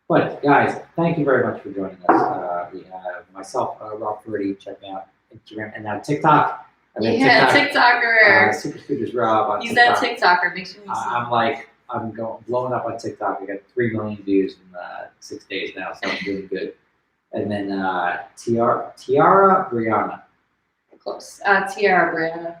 But guys, thank you very much for joining us. We have myself, Rob Ferretti, checking out Instagram, and now TikTok. TikToker. Super Scooters Rob on He's TikTok. that TikToker. Make sure you see. I'm blowing up on TikTok. I got 3 million views in 6 days now, so I'm doing good. And then Tiara Brianna. Close. Tiara Brianna.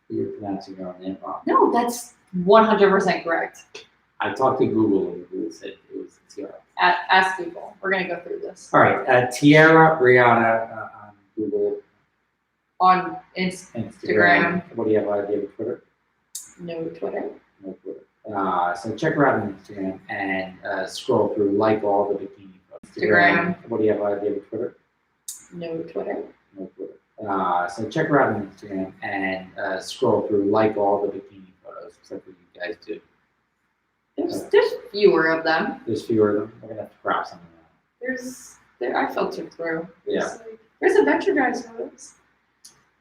You're pronouncing your own name wrong. No, that's 100% correct. I talked to Google and Google said it was Tiara. Ask Google. We're gonna go through this All right, Tiara Brianna on Google, on Instagram. What do you have? Do you have Twitter? No Twitter. No Twitter. So check her out on Instagram and scroll through, like all the bikini photos. Instagram. What do you have? Do you have Twitter? No Twitter. No Twitter. So check her out on Instagram and scroll through, like all the bikini photos, except for you guys do. There's fewer of them. There's fewer of them. We're gonna have to crop some of them. I filtered through. Yeah. There's Adventure Guys photos.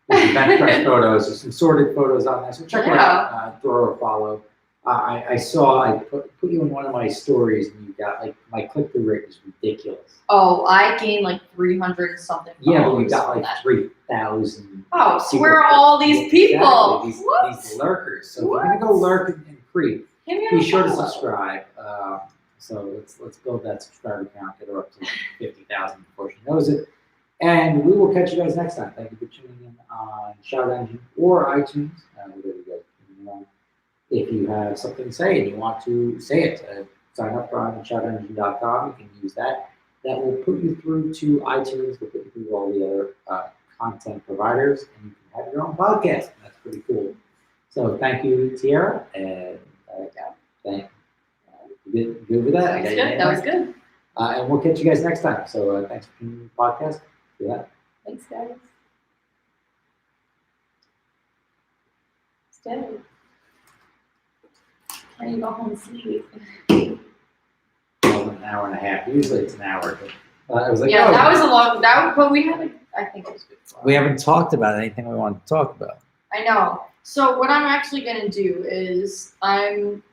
There's event press photos. There's some sorted photos on there. So check her Yeah. out. Throw her a follow. I saw I put you in one of my stories, and you got like my click-through rate was ridiculous. Oh, I gained like 300 and something. Yeah, but you followers got from like that. 3,000. Oh, so people. where are all these people? Exactly, What? these lurkers. So if you're gonna go lurk and creep, Give me a be sure to follow. subscribe. So let's build that subscriber count, get her up to like 50,000 before she knows it. And we will catch you guys next time. Thank you for tuning in on Shout Engine or iTunes. Whatever you guys tune in on. If you have something to say and you want to say it, sign up on shoutengine.com. You can use that. That will put you through to iTunes. Will put you through all the other content providers, and you can have your own podcast. That's pretty cool. So thank you, Tiara, and Good with that? That I was got good. your name That was right? good. And we'll catch you guys next time. So thanks for coming to the podcast. Do that. Thanks, guys. Stay. Can you go home and sleep? Well, an hour and a half. Usually it's an hour. But, I was like, Yeah, oh, that was a long. But we had. I think it was good. we haven't talked about anything we want to talk about. I know. So what I'm actually gonna do is I'm